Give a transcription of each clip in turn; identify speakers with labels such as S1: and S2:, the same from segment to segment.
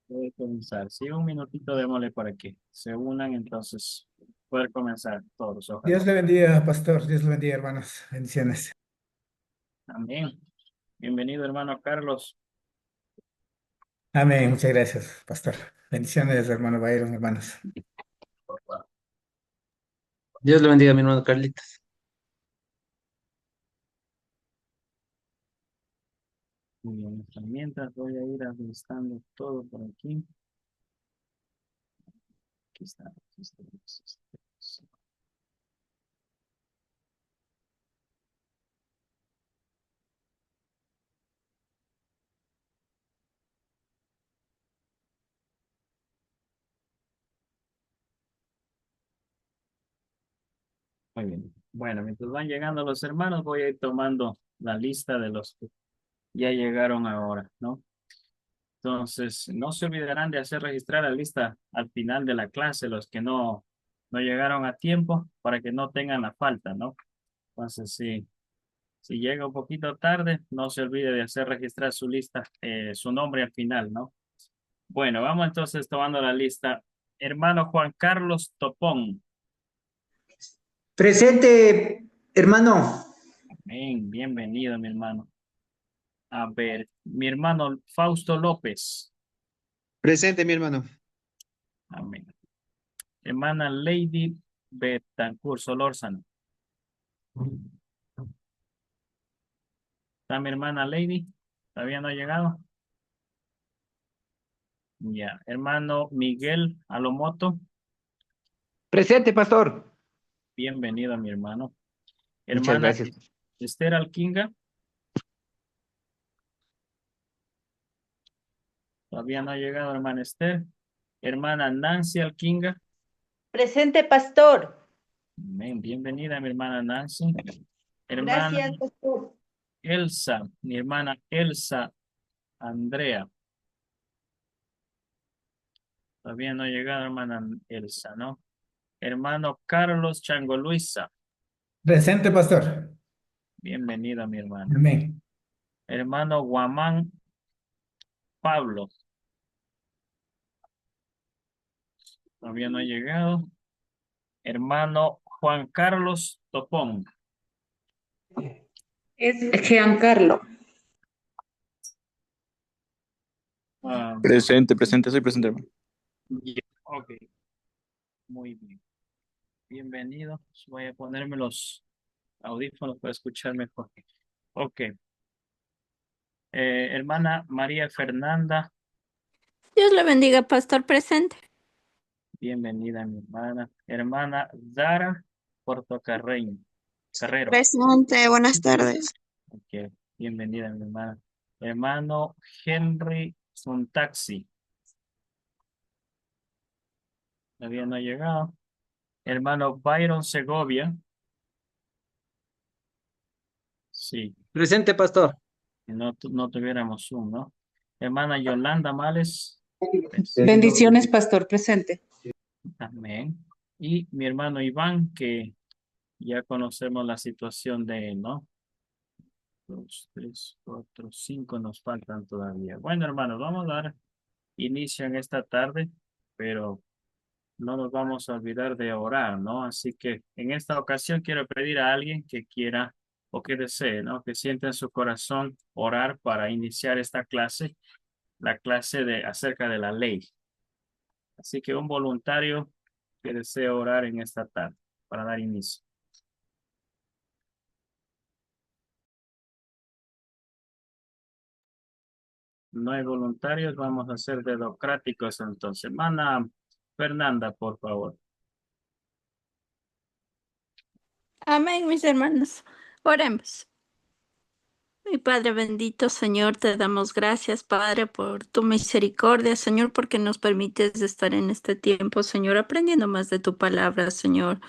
S1: Puede comenzar. Sí, un minutito démosle para que se unan, entonces poder comenzar todos, ojalá.
S2: Dios le bendiga, pastor. Dios le bendiga, hermanos. Bendiciones.
S1: Amén. Bienvenido, hermano Carlos.
S2: Amén. Muchas gracias, pastor. Bendiciones, hermano Byron, hermanos.
S3: Dios le bendiga, mi hermano Carlitos.
S1: Muy bien, mientras voy a ir ajustando todo por aquí. Aquí está, aquí está, aquí está. Muy bien. Bueno, mientras van llegando los hermanos, voy a ir tomando la lista de los que ya llegaron ahora, ¿no? Entonces, no se olvidarán de hacer registrar la lista al final de la clase, los que no llegaron a tiempo, para que no tengan la falta, ¿no? Entonces, si llega un poquito tarde, no se olvide de hacer registrar su lista, su nombre al final, ¿no? Bueno, vamos entonces tomando la lista. Hermano Juan Carlos Topón.
S4: Presente, hermano.
S1: Amén, bienvenido, mi hermano. A ver, mi hermano Fausto López.
S5: Presente, mi hermano.
S1: Amén. Hermana Lady Betancourt Solórzano. ¿Está mi hermana Lady? ¿Todavía no ha llegado? Ya. Hermano Miguel Alomoto.
S4: Presente, pastor.
S1: Bienvenido a mi hermano.
S4: Muchas
S1: Hermana
S4: gracias.
S1: Esther Alquinga. Todavía no ha llegado, hermana Esther. Hermana Nancy Alquinga.
S6: Presente, pastor.
S1: Amén. Bienvenida, mi hermana Nancy. Hermana
S6: Gracias, pastor.
S1: Elsa, mi hermana Elsa Andrea. Todavía no ha llegado, hermana Elsa, ¿no? Hermano Carlos Chango Luisa.
S2: Presente, pastor.
S1: Bienvenido, mi hermano.
S2: Amén.
S1: Hermano Guamán Pablo. Todavía no ha llegado. Hermano Juan Carlos Topón.
S6: Es Giancarlo.
S1: Ah,
S5: Presente, presente, soy presente, hermano.
S1: ya, ok, muy bien. Bienvenido. Voy a ponerme los audífonos para escuchar mejor. Ok. Hermana María Fernanda.
S7: Dios le bendiga, pastor presente.
S1: Bienvenida, mi hermana. Hermana Dara Portocarreño. Carrero.
S8: Presente, buenas tardes.
S1: Ok, bienvenida, mi hermana. Hermano Henry Sontaxi. Todavía no ha llegado. Hermano Byron Segovia. Sí,
S3: Presente, pastor.
S1: si no, no tuviéramos Zoom, ¿no? Hermana Yolanda Males.
S6: Bendiciones, pastor, presente.
S1: Amén. Y mi hermano Iván, que ya conocemos la situación de él, ¿no? Dos, tres, cuatro, cinco nos faltan todavía. Bueno, hermanos, vamos a dar inicio en esta tarde, pero no nos vamos a olvidar de orar, ¿no? Así que en esta ocasión quiero pedir a alguien que quiera o que desee, ¿no? Que sienta en su corazón orar para iniciar esta clase, la clase de acerca de la ley. Así que un voluntario que desee orar en esta tarde para dar inicio. No hay voluntarios, vamos a ser democráticos entonces. Hermana Fernanda, por favor.
S7: Amén, mis hermanos. Oremos. Mi Padre bendito, Señor, te damos gracias, Padre, por tu misericordia, Señor, porque nos permites estar en este tiempo, Señor, aprendiendo más de tu palabra, Señor.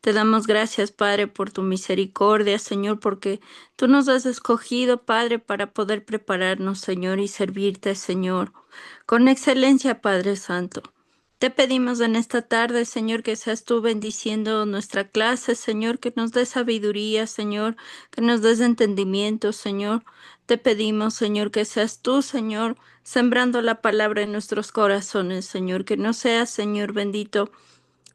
S7: Te damos gracias, Padre, por tu misericordia, Señor, porque tú nos has escogido, Padre, para poder prepararnos, Señor, y servirte, Señor, con excelencia, Padre Santo. Te pedimos en esta tarde, Señor, que seas tú bendiciendo nuestra clase, Señor, que nos des sabiduría, Señor, que nos des entendimiento, Señor. Te pedimos, Señor, que seas tú, Señor, sembrando la palabra en nuestros corazones, Señor, que no seas, Señor bendito,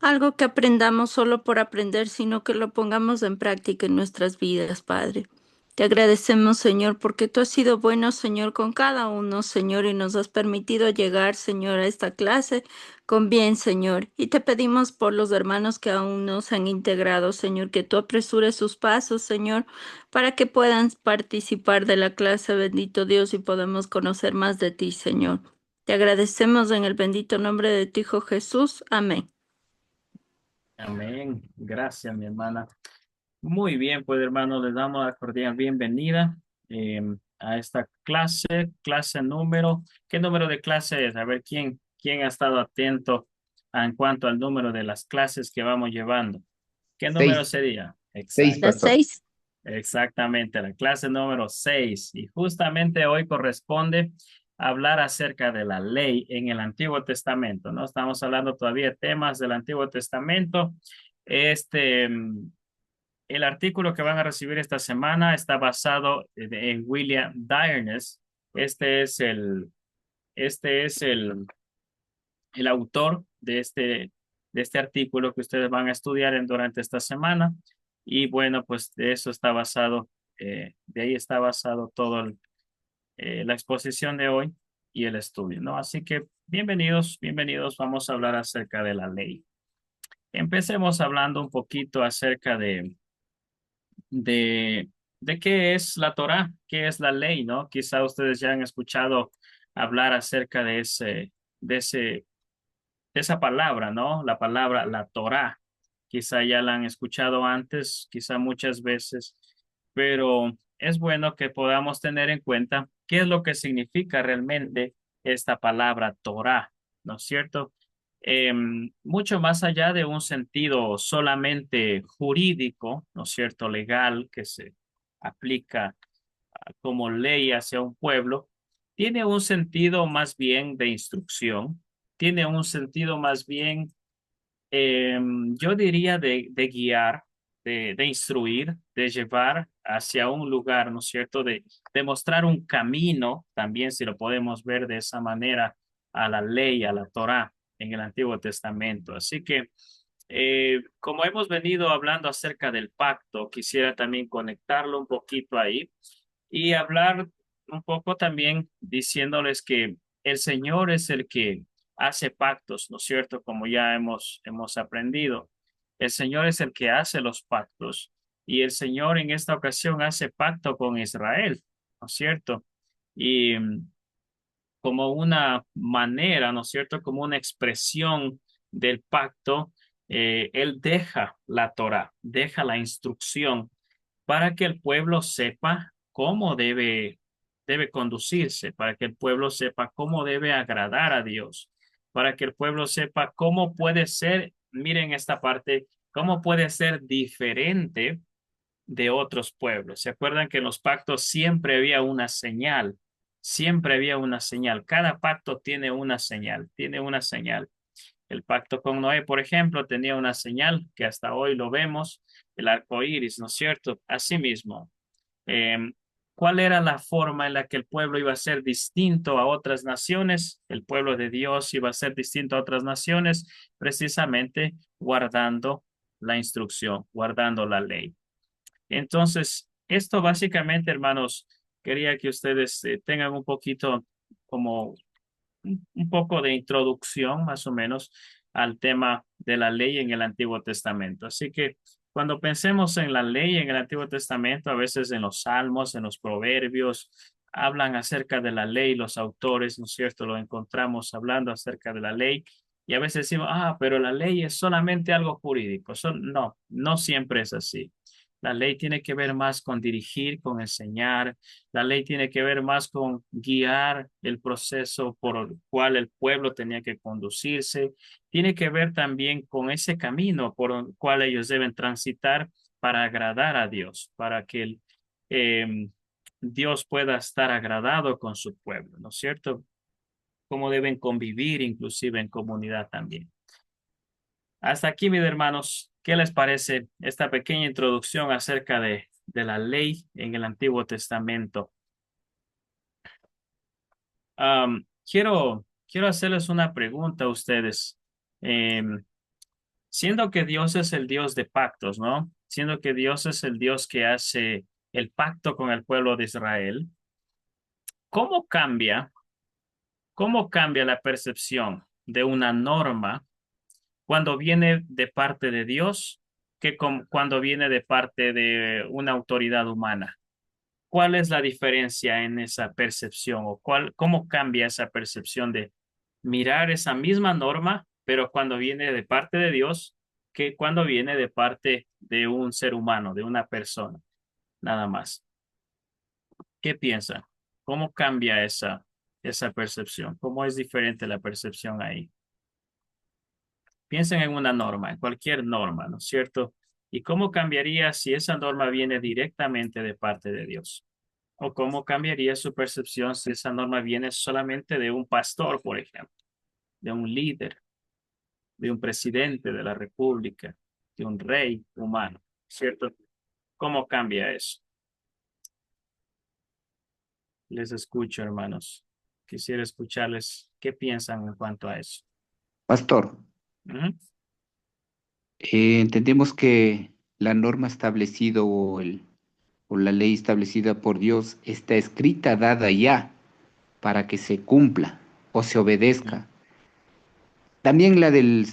S7: algo que aprendamos solo por aprender, sino que lo pongamos en práctica en nuestras vidas, Padre. Te agradecemos, Señor, porque tú has sido bueno, Señor, con cada uno, Señor, y nos has permitido llegar, Señor, a esta clase con bien, Señor. Y te pedimos por los hermanos que aún no se han integrado, Señor, que tú apresures sus pasos, Señor, para que puedan participar de la clase, bendito Dios, y podamos conocer más de ti, Señor. Te agradecemos en el bendito nombre de tu Hijo Jesús. Amén.
S1: Amén. Gracias, mi hermana. Muy bien, pues hermanos, les damos la cordial bienvenida a esta clase número. ¿Qué número de clase es? A ver, ¿quién ha estado atento en cuanto al número de las clases que vamos llevando? ¿Qué número
S4: 6,
S1: sería?
S4: 6,
S1: Exacto.
S7: Las
S4: pastor.
S7: 6.
S1: Exactamente, la clase número 6. Y justamente hoy corresponde hablar acerca de la ley en el Antiguo Testamento, ¿no? Estamos hablando todavía de temas del Antiguo Testamento. El artículo que van a recibir esta semana está basado en William Dyrness. Este es el autor de este artículo que ustedes van a estudiar durante esta semana. Y bueno, pues de eso está basado, de ahí está basado todo la exposición de hoy y el estudio, ¿no? Así que bienvenidos, bienvenidos. Vamos a hablar acerca de la ley. Empecemos hablando un poquito acerca de, de qué es la Torá, qué es la ley, ¿no? Quizá ustedes ya han escuchado hablar acerca de ese, de esa palabra, ¿no? La palabra, la Torá. Quizá ya la han escuchado antes, quizá muchas veces, pero es bueno que podamos tener en cuenta qué es lo que significa realmente esta palabra Torá, ¿no es cierto? Mucho más allá de un sentido solamente jurídico, ¿no es cierto? Legal, que se aplica como ley hacia un pueblo, tiene un sentido más bien de instrucción, tiene un sentido más bien, yo diría, de guiar, de instruir, de llevar hacia un lugar, ¿no es cierto? De mostrar un camino, también si lo podemos ver de esa manera, a la ley, a la Torá en el Antiguo Testamento. Así que, como hemos venido hablando acerca del pacto, quisiera también conectarlo un poquito ahí y hablar un poco también diciéndoles que el Señor es el que hace pactos, ¿no es cierto? Como ya hemos aprendido. El Señor es el que hace los pactos y el Señor en esta ocasión hace pacto con Israel, ¿no es cierto? Y como una manera, ¿no es cierto? Como una expresión del pacto, Él deja la Torá, deja la instrucción para que el pueblo sepa cómo debe conducirse, para que el pueblo sepa cómo debe agradar a Dios, para que el pueblo sepa cómo puede ser, miren esta parte, cómo puede ser diferente de otros pueblos. ¿Se acuerdan que en los pactos siempre había una señal? Siempre había una señal. Cada pacto tiene una señal, tiene una señal. El pacto con Noé, por ejemplo, tenía una señal que hasta hoy lo vemos, el arco iris, ¿no es cierto? Asimismo, eh, ¿cuál era la forma en la que el pueblo iba a ser distinto a otras naciones? El pueblo de Dios iba a ser distinto a otras naciones, precisamente guardando la instrucción, guardando la ley. Entonces, esto básicamente, hermanos, quería que ustedes tengan un poquito como un poco de introducción, más o menos, al tema de la ley en el Antiguo Testamento. Así que cuando pensemos en la ley en el Antiguo Testamento, a veces en los Salmos, en los Proverbios, hablan acerca de la ley, los autores, ¿no es cierto? Lo encontramos hablando acerca de la ley. Y a veces decimos, pero la ley es solamente algo jurídico. No, no siempre es así. La ley tiene que ver más con dirigir, con enseñar. La ley tiene que ver más con guiar el proceso por el cual el pueblo tenía que conducirse. Tiene que ver también con ese camino por el cual ellos deben transitar para agradar a Dios, para que Dios pueda estar agradado con su pueblo, ¿no es cierto? cómo deben convivir inclusive en comunidad también. Hasta aquí, mis hermanos, ¿qué les parece esta pequeña introducción acerca de la ley en el Antiguo Testamento? Quiero hacerles una pregunta a ustedes. Siendo que Dios es el Dios de pactos, ¿no? Siendo que Dios es el Dios que hace el pacto con el pueblo de Israel, ¿cómo cambia, cómo cambia la percepción de una norma cuando viene de parte de Dios que cuando viene de parte de una autoridad humana? ¿Cuál es la diferencia en esa percepción o cómo cambia esa percepción de mirar esa misma norma, pero cuando viene de parte de Dios, que cuando viene de parte de un ser humano, de una persona, nada más? ¿Qué piensan? ¿Cómo cambia esa percepción? ¿Cómo es diferente la percepción ahí? Piensen en una norma, en cualquier norma, ¿no es cierto? ¿Y cómo cambiaría si esa norma viene directamente de parte de Dios? ¿O cómo cambiaría su percepción si esa norma viene solamente de un pastor, por ejemplo, de un líder, de un presidente de la república, de un rey humano, ¿cierto? ¿Cómo cambia eso? Les escucho, hermanos. Quisiera escucharles qué piensan en cuanto a eso.
S4: Pastor,
S1: Ujú.
S4: entendemos que la norma establecida o la ley establecida por Dios está escrita, dada ya, para que se cumpla o se obedezca. También la del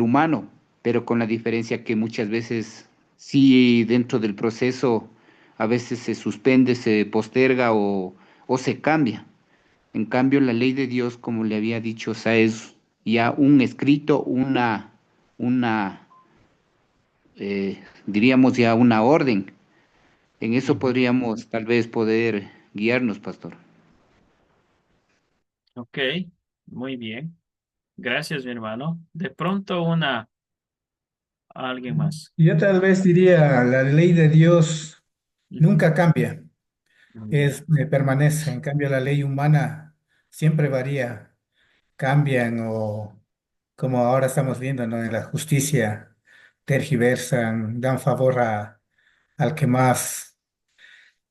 S4: humano, pero con la diferencia que muchas veces sí dentro del proceso a veces se suspende, se posterga o se cambia. En cambio, la ley de Dios, como le había dicho, o sea, es ya un escrito, una diríamos ya una orden. En eso podríamos tal vez poder guiarnos, pastor.
S1: Ok, muy bien. Gracias, mi hermano. De pronto alguien más.
S2: Yo tal vez diría, la ley de Dios
S1: Ujú.
S2: nunca cambia,
S1: Muy bien.
S2: permanece. En cambio, la ley humana siempre varía, cambian o como ahora estamos viendo, ¿no? En la justicia tergiversan, dan favor al que más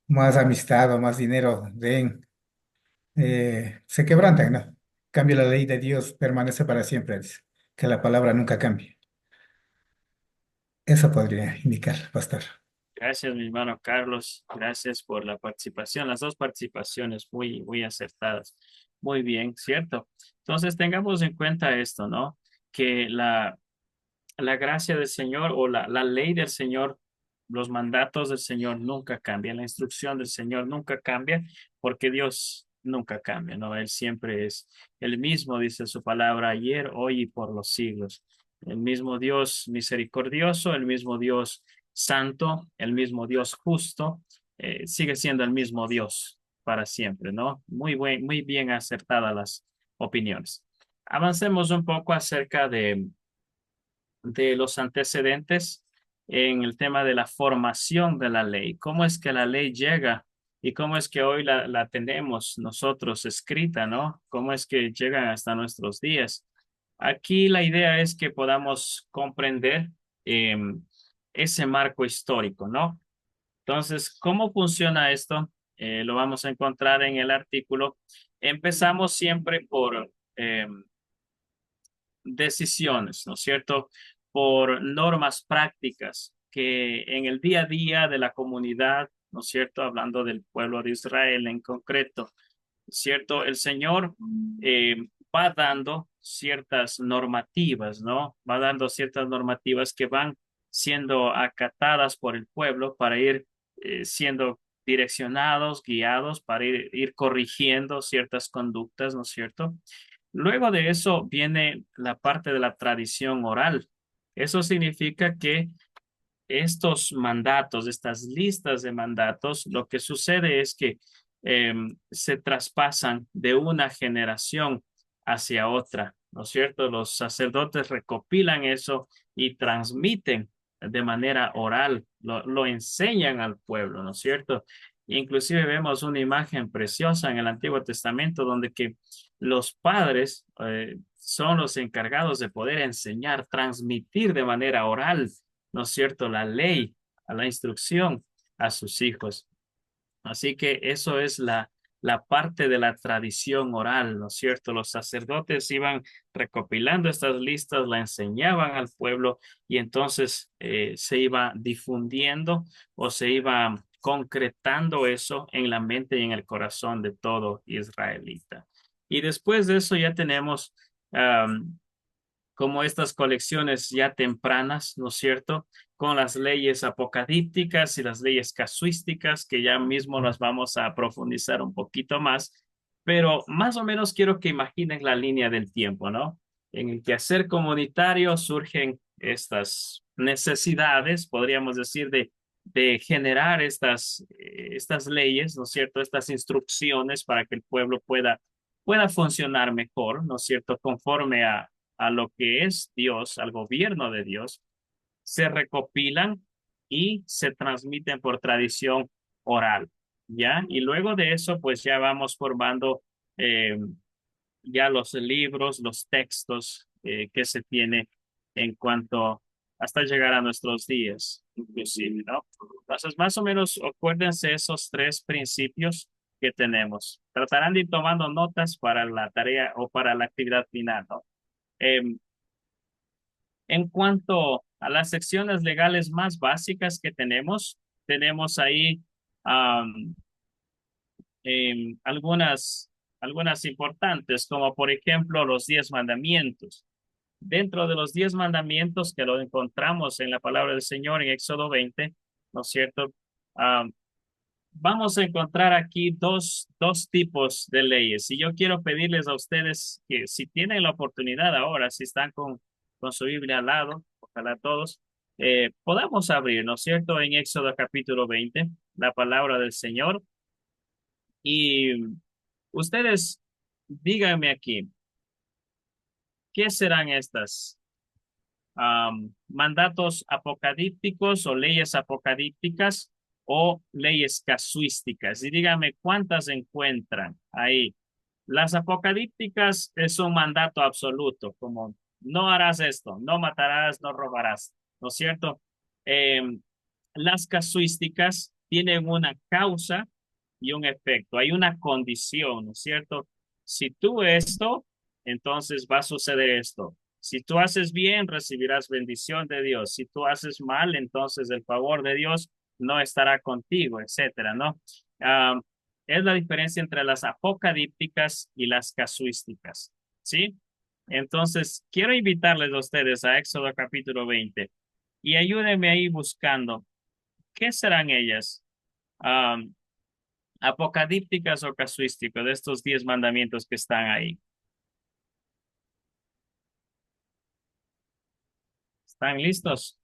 S2: amistad o más dinero den, se quebrantan, ¿no? En cambio, la ley de Dios permanece para siempre, dice, que la palabra nunca cambie. Eso podría indicar, pastor.
S1: Gracias, mi hermano Carlos. Gracias por la participación. Las dos participaciones muy acertadas. Muy bien, ¿cierto? Entonces, tengamos en cuenta esto, ¿no? Que la gracia del Señor o la ley del Señor, los mandatos del Señor nunca cambian, la instrucción del Señor nunca cambia, porque Dios nunca cambia, ¿no? Él siempre es el mismo, dice su palabra, ayer, hoy y por los siglos. El mismo Dios misericordioso, el mismo Dios santo, el mismo Dios justo, sigue siendo el mismo Dios para siempre, ¿no? Muy bien acertadas las opiniones. Avancemos un poco acerca de los antecedentes en el tema de la formación de la ley. ¿Cómo es que la ley llega y cómo es que hoy la tenemos nosotros escrita, ¿no? ¿Cómo es que llegan hasta nuestros días? Aquí la idea es que podamos comprender eh, ese marco histórico, ¿no? Entonces, ¿cómo funciona esto? Lo vamos a encontrar en el artículo. Empezamos siempre por decisiones, ¿no es cierto? Por normas prácticas que en el día a día de la comunidad, ¿no es cierto? Hablando del pueblo de Israel en concreto, ¿cierto? El Señor eh, va dando ciertas normativas, ¿no? Va dando ciertas normativas que van siendo acatadas por el pueblo para ir siendo direccionados, guiados, para ir corrigiendo ciertas conductas, ¿no es cierto? Luego de eso viene la parte de la tradición oral. Eso significa que estos mandatos, estas listas de mandatos, lo que sucede es que se traspasan de una generación hacia otra, ¿no es cierto? Los sacerdotes recopilan eso y transmiten de manera oral, lo enseñan al pueblo, ¿no es cierto? Inclusive vemos una imagen preciosa en el Antiguo Testamento donde que los padres son los encargados de poder enseñar, transmitir de manera oral, ¿no es cierto?, la ley, a la instrucción a sus hijos. Así que eso es la parte de la tradición oral, ¿no es cierto? Los sacerdotes iban recopilando estas listas, la enseñaban al pueblo y entonces se iba difundiendo o se iba concretando eso en la mente y en el corazón de todo israelita. Y después de eso ya tenemos como estas colecciones ya tempranas, ¿no es cierto? Con las leyes apocalípticas y las leyes casuísticas, que ya mismo las vamos a profundizar un poquito más, pero más o menos quiero que imaginen la línea del tiempo, ¿no? En el quehacer comunitario surgen estas necesidades, podríamos decir, de generar estas leyes, ¿no es cierto? Estas instrucciones para que el pueblo pueda funcionar mejor, ¿no es cierto? Conforme a lo que es Dios, al gobierno de Dios, se recopilan y se transmiten por tradición oral, ¿ya? Y luego de eso, pues ya vamos formando eh, ya los libros, los textos que se tiene en cuanto hasta llegar a nuestros días, inclusive, ¿no? Entonces, más o menos, acuérdense esos tres principios que tenemos. Tratarán de ir tomando notas para la tarea o para la actividad final, ¿no? Em, en cuanto a las secciones legales más básicas que tenemos ahí am, algunas importantes, como por ejemplo los 10 mandamientos. Dentro de los 10 mandamientos que lo encontramos en la palabra del Señor en Éxodo 20, ¿no es cierto? Am, Vamos a encontrar aquí dos tipos de leyes. Y yo quiero pedirles a ustedes que si tienen la oportunidad ahora, si están con su Biblia al lado, ojalá todos, podamos abrir, ¿no es cierto?, en Éxodo capítulo 20, la palabra del Señor. Y ustedes díganme aquí, ¿qué serán estas? Mandatos apocalípticos o leyes apocalípticas o leyes casuísticas. Y dígame cuántas encuentran ahí. Las apocalípticas es un mandato absoluto, como no harás esto, no matarás, no robarás, ¿no es cierto? Em, las casuísticas tienen una causa y un efecto. Hay una condición, ¿no es cierto? Si tú esto, entonces va a suceder esto. Si tú haces bien, recibirás bendición de Dios. Si tú haces mal, entonces el favor de Dios no estará contigo, etcétera, ¿no? Ah, es la diferencia entre las apocalípticas y las casuísticas, ¿sí? Entonces, quiero invitarles a ustedes a Éxodo capítulo 20 y ayúdenme ahí buscando. ¿Qué serán ellas? Am, Apocalípticas o casuísticas de estos 10 mandamientos que están ahí. ¿Están listos?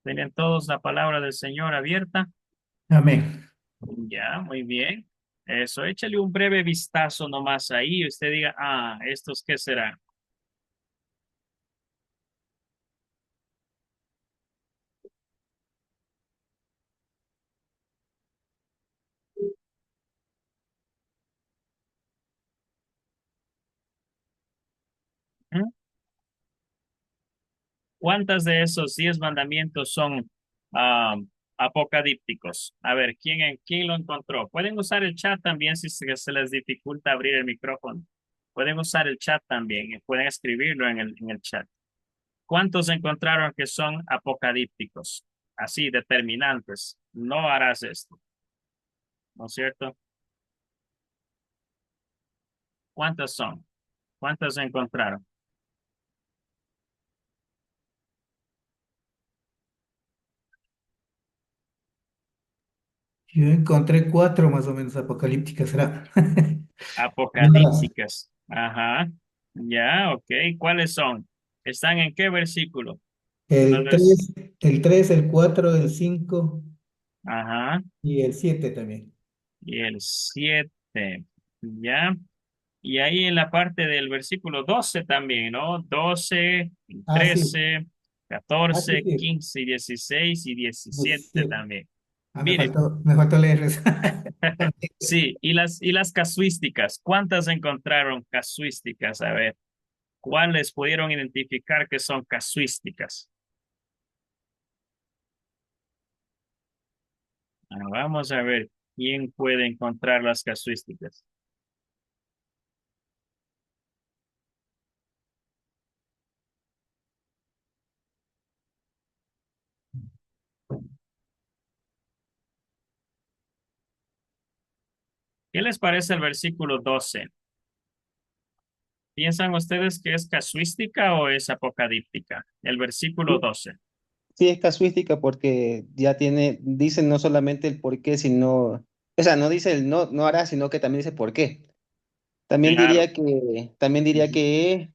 S1: ¿Tienen todos la palabra del Señor abierta?
S2: Amén.
S1: Ya, muy bien. Eso, échale un breve vistazo nomás ahí y usted diga, ¿estos qué serán? ¿Mm? ¿Cuántas de esos 10 mandamientos son apocalípticos? A ver, ¿quién lo encontró? Pueden usar el chat también si se les dificulta abrir el micrófono. Pueden usar el chat también y pueden escribirlo en el chat. ¿Cuántos encontraron que son apocalípticos? Así, determinantes. No harás esto. ¿No es cierto? ¿Cuántas son? ¿Cuántas encontraron?
S2: Yo encontré cuatro más o menos apocalípticas, ¿será? Ahora,
S1: Apocalípticas. Ajá. Ya, ok. ¿Cuáles son? ¿Están en qué versículo? Tal
S2: el
S1: vez.
S2: 3, el 4, el 5
S1: Ajá.
S2: y el 7 también.
S1: Y el 7. Ya. Y ahí en la parte del versículo 12 también, ¿no? 12,
S2: Ah, sí.
S1: 13,
S2: Ah, sí,
S1: 14,
S2: sí.
S1: 15 y 16 y 17
S2: 17.
S1: también.
S2: Ah,
S1: Mire,
S2: me faltó leer eso.
S1: sí, y las casuísticas, ¿cuántas encontraron casuísticas? A ver, ¿cuáles pudieron identificar que son casuísticas? Vamos a ver quién puede encontrar las casuísticas. ¿Qué les parece el versículo 12? ¿Piensan ustedes que es casuística o es apocalíptica? El versículo 12.
S5: Sí, es casuística porque ya tiene, dice no solamente el por qué, sino, o sea, no dice el no, no hará, sino que también dice por qué.
S1: Claro.
S5: También diría
S1: Ujú.
S5: que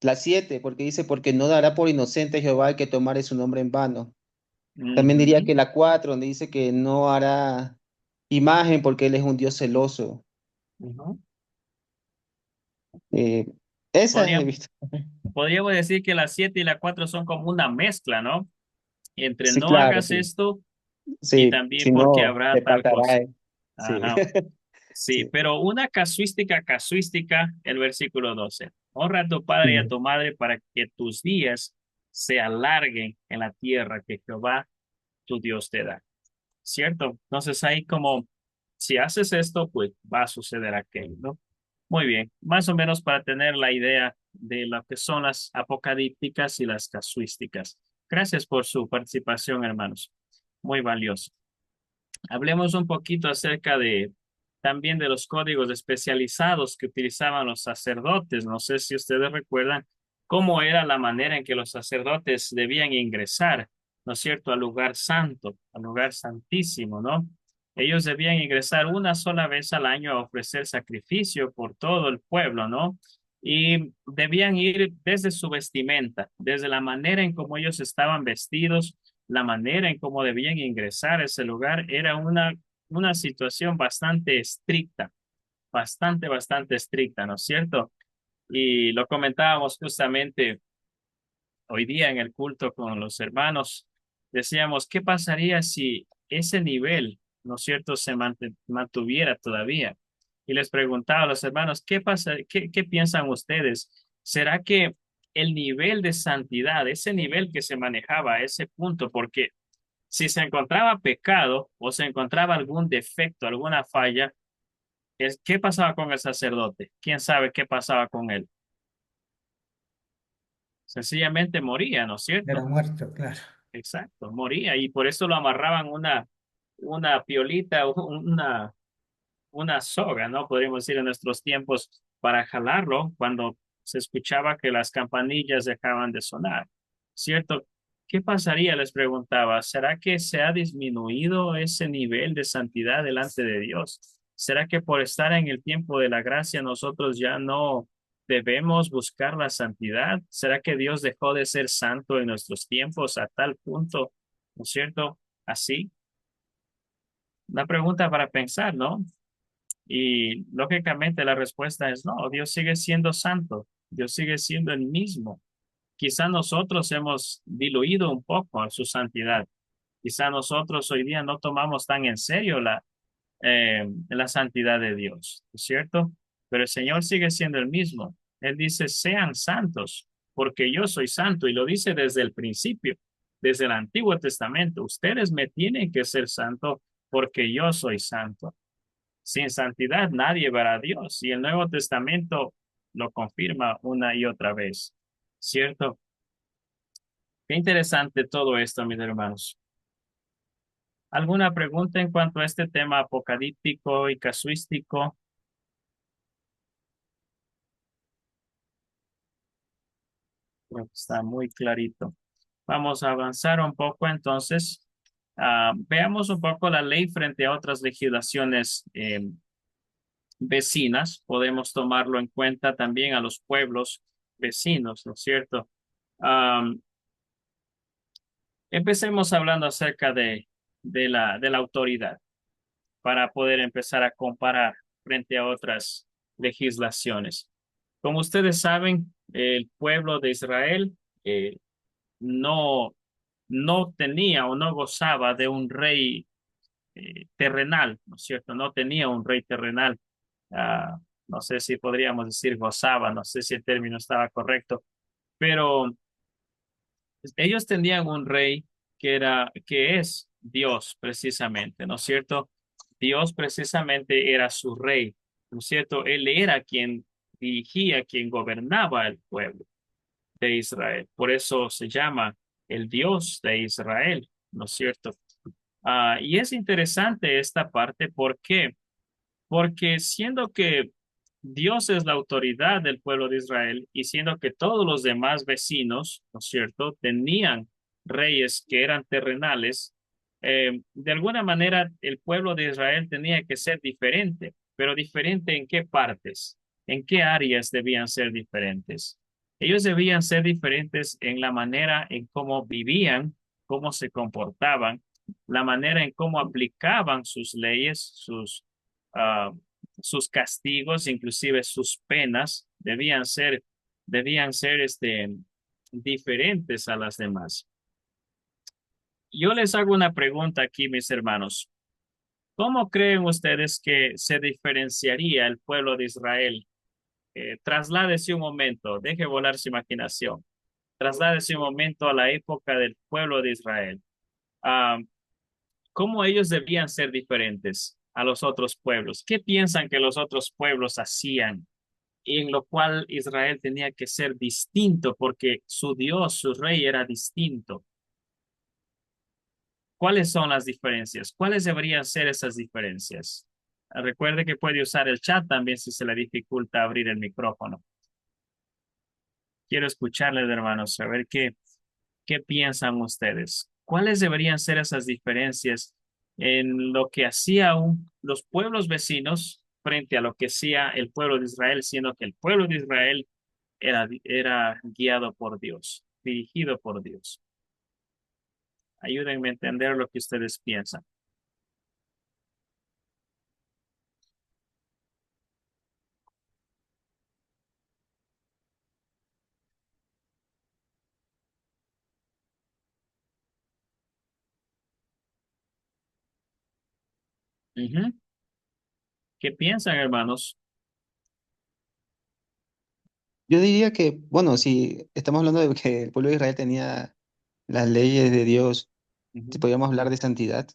S5: la 7 porque dice, porque no dará por inocente Jehová el que tomare su nombre en vano. También diría
S1: Ujú.
S5: que la 4 donde dice que no hará imagen porque él es un Dios celoso.
S1: Ujú.
S5: Eh, Esas he
S1: Podríamos,
S5: visto.
S1: podríamos decir que la 7 y la 4 son como una mezcla, ¿no? Entre
S5: Sí,
S1: no
S5: claro,
S1: hagas
S5: sí.
S1: esto y
S5: Sí,
S1: también
S5: si
S1: porque
S5: no,
S1: habrá
S5: te
S1: tal
S5: pasará.
S1: cosa.
S5: Sí,
S1: Ajá. Sí,
S5: sí.
S1: pero una casuística, el versículo 12. Honra a tu padre y a
S5: Mm.
S1: tu madre para que tus días se alarguen en la tierra que Jehová tu Dios te da. ¿Cierto? Entonces ahí como, si haces esto, pues va a suceder aquello, ¿no? Muy bien, más o menos para tener la idea de lo que son las apocalípticas y las casuísticas. Gracias por su participación, hermanos. Muy valioso. Hablemos un poquito acerca de también de los códigos especializados que utilizaban los sacerdotes. No sé si ustedes recuerdan cómo era la manera en que los sacerdotes debían ingresar, ¿no es cierto?, al lugar santo, al lugar santísimo, ¿no? Ellos debían ingresar una sola vez al año a ofrecer sacrificio por todo el pueblo, ¿no? Y debían ir desde su vestimenta, desde la manera en cómo ellos estaban vestidos, la manera en cómo debían ingresar a ese lugar era una situación bastante estricta, bastante estricta, ¿no es cierto? Y lo comentábamos justamente hoy día en el culto con los hermanos. Decíamos, ¿qué pasaría si ese nivel, ¿no es cierto?, se mantuviera todavía? Y les preguntaba a los hermanos, ¿qué pasa? ¿Qué piensan ustedes? ¿Será que el nivel de santidad, ese nivel que se manejaba a ese punto, porque si se encontraba pecado o se encontraba algún defecto, alguna falla, ¿qué pasaba con el sacerdote? ¿Quién sabe qué pasaba con él? Sencillamente moría, ¿no es
S2: Era
S1: cierto?
S2: muerto, claro.
S1: Exacto, moría y por eso lo amarraban una piolita, una soga, ¿no? Podríamos decir en nuestros tiempos para jalarlo cuando se escuchaba que las campanillas dejaban de sonar, ¿cierto? ¿Qué pasaría? Les preguntaba. ¿Será que se ha disminuido ese nivel de santidad delante de Dios? ¿Será que por estar en el tiempo de la gracia nosotros ya no debemos buscar la santidad? ¿Será que Dios dejó de ser santo en nuestros tiempos a tal punto, ¿no es cierto? Así, una pregunta para pensar, ¿no? Y lógicamente la respuesta es no, Dios sigue siendo santo, Dios sigue siendo el mismo. Quizá nosotros hemos diluido un poco a su santidad. Quizá nosotros hoy día no tomamos tan en serio la santidad de Dios, ¿es cierto? Pero el Señor sigue siendo el mismo. Él dice, sean santos, porque yo soy santo, y lo dice desde el principio, desde el Antiguo Testamento. Ustedes me tienen que ser santo porque yo soy santo. Sin santidad nadie verá a Dios y el Nuevo Testamento lo confirma una y otra vez. ¿Cierto? Qué interesante todo esto, mis hermanos. ¿Alguna pregunta en cuanto a este tema apocalíptico y casuístico? Creo que está muy clarito. Vamos a avanzar un poco entonces. Veamos un poco la ley frente a otras legislaciones vecinas. Podemos tomarlo en cuenta también a los pueblos vecinos, ¿no es cierto? Am, Empecemos hablando acerca de la autoridad para poder empezar a comparar frente a otras legislaciones. Como ustedes saben, el pueblo de Israel no no tenía o no gozaba de un rey terrenal, ¿no es cierto? No tenía un rey terrenal. Ah, no sé si podríamos decir gozaba, no sé si el término estaba correcto, pero ellos tenían un rey que es Dios precisamente, ¿no es cierto? Dios precisamente era su rey, ¿no es cierto? Él era quien dirigía, quien gobernaba el pueblo de Israel. Por eso se llama el Dios de Israel, ¿no es cierto? Y es interesante esta parte, ¿por qué? Porque siendo que Dios es la autoridad del pueblo de Israel y siendo que todos los demás vecinos, ¿no es cierto?, tenían reyes que eran terrenales, de alguna manera el pueblo de Israel tenía que ser diferente, pero diferente en qué partes, en qué áreas debían ser diferentes. Ellos debían ser diferentes en la manera en cómo vivían, cómo se comportaban, la manera en cómo aplicaban sus leyes, ah, sus castigos, inclusive sus penas, debían ser diferentes a las demás. Yo les hago una pregunta aquí, mis hermanos. ¿Cómo creen ustedes que se diferenciaría el pueblo de Israel? Trasládese un momento, deje volar su imaginación. Trasládese un momento a la época del pueblo de Israel. Ah, ¿Cómo ellos debían ser diferentes a los otros pueblos? ¿Qué piensan que los otros pueblos hacían y en lo cual Israel tenía que ser distinto porque su Dios, su rey era distinto? ¿Cuáles son las diferencias? ¿Cuáles deberían ser esas diferencias? Recuerde que puede usar el chat también si se le dificulta abrir el micrófono. Quiero escucharles, hermanos, saber qué piensan ustedes. ¿Cuáles deberían ser esas diferencias en lo que hacían los pueblos vecinos frente a lo que hacía el pueblo de Israel, siendo que el pueblo de Israel era guiado por Dios, dirigido por Dios? Ayúdenme a entender lo que ustedes piensan. Ujú. ¿Qué piensan, hermanos?
S5: Yo diría que, bueno, si estamos hablando de que el pueblo de Israel tenía las leyes de Dios, si
S1: Ujú.
S5: podríamos hablar de santidad,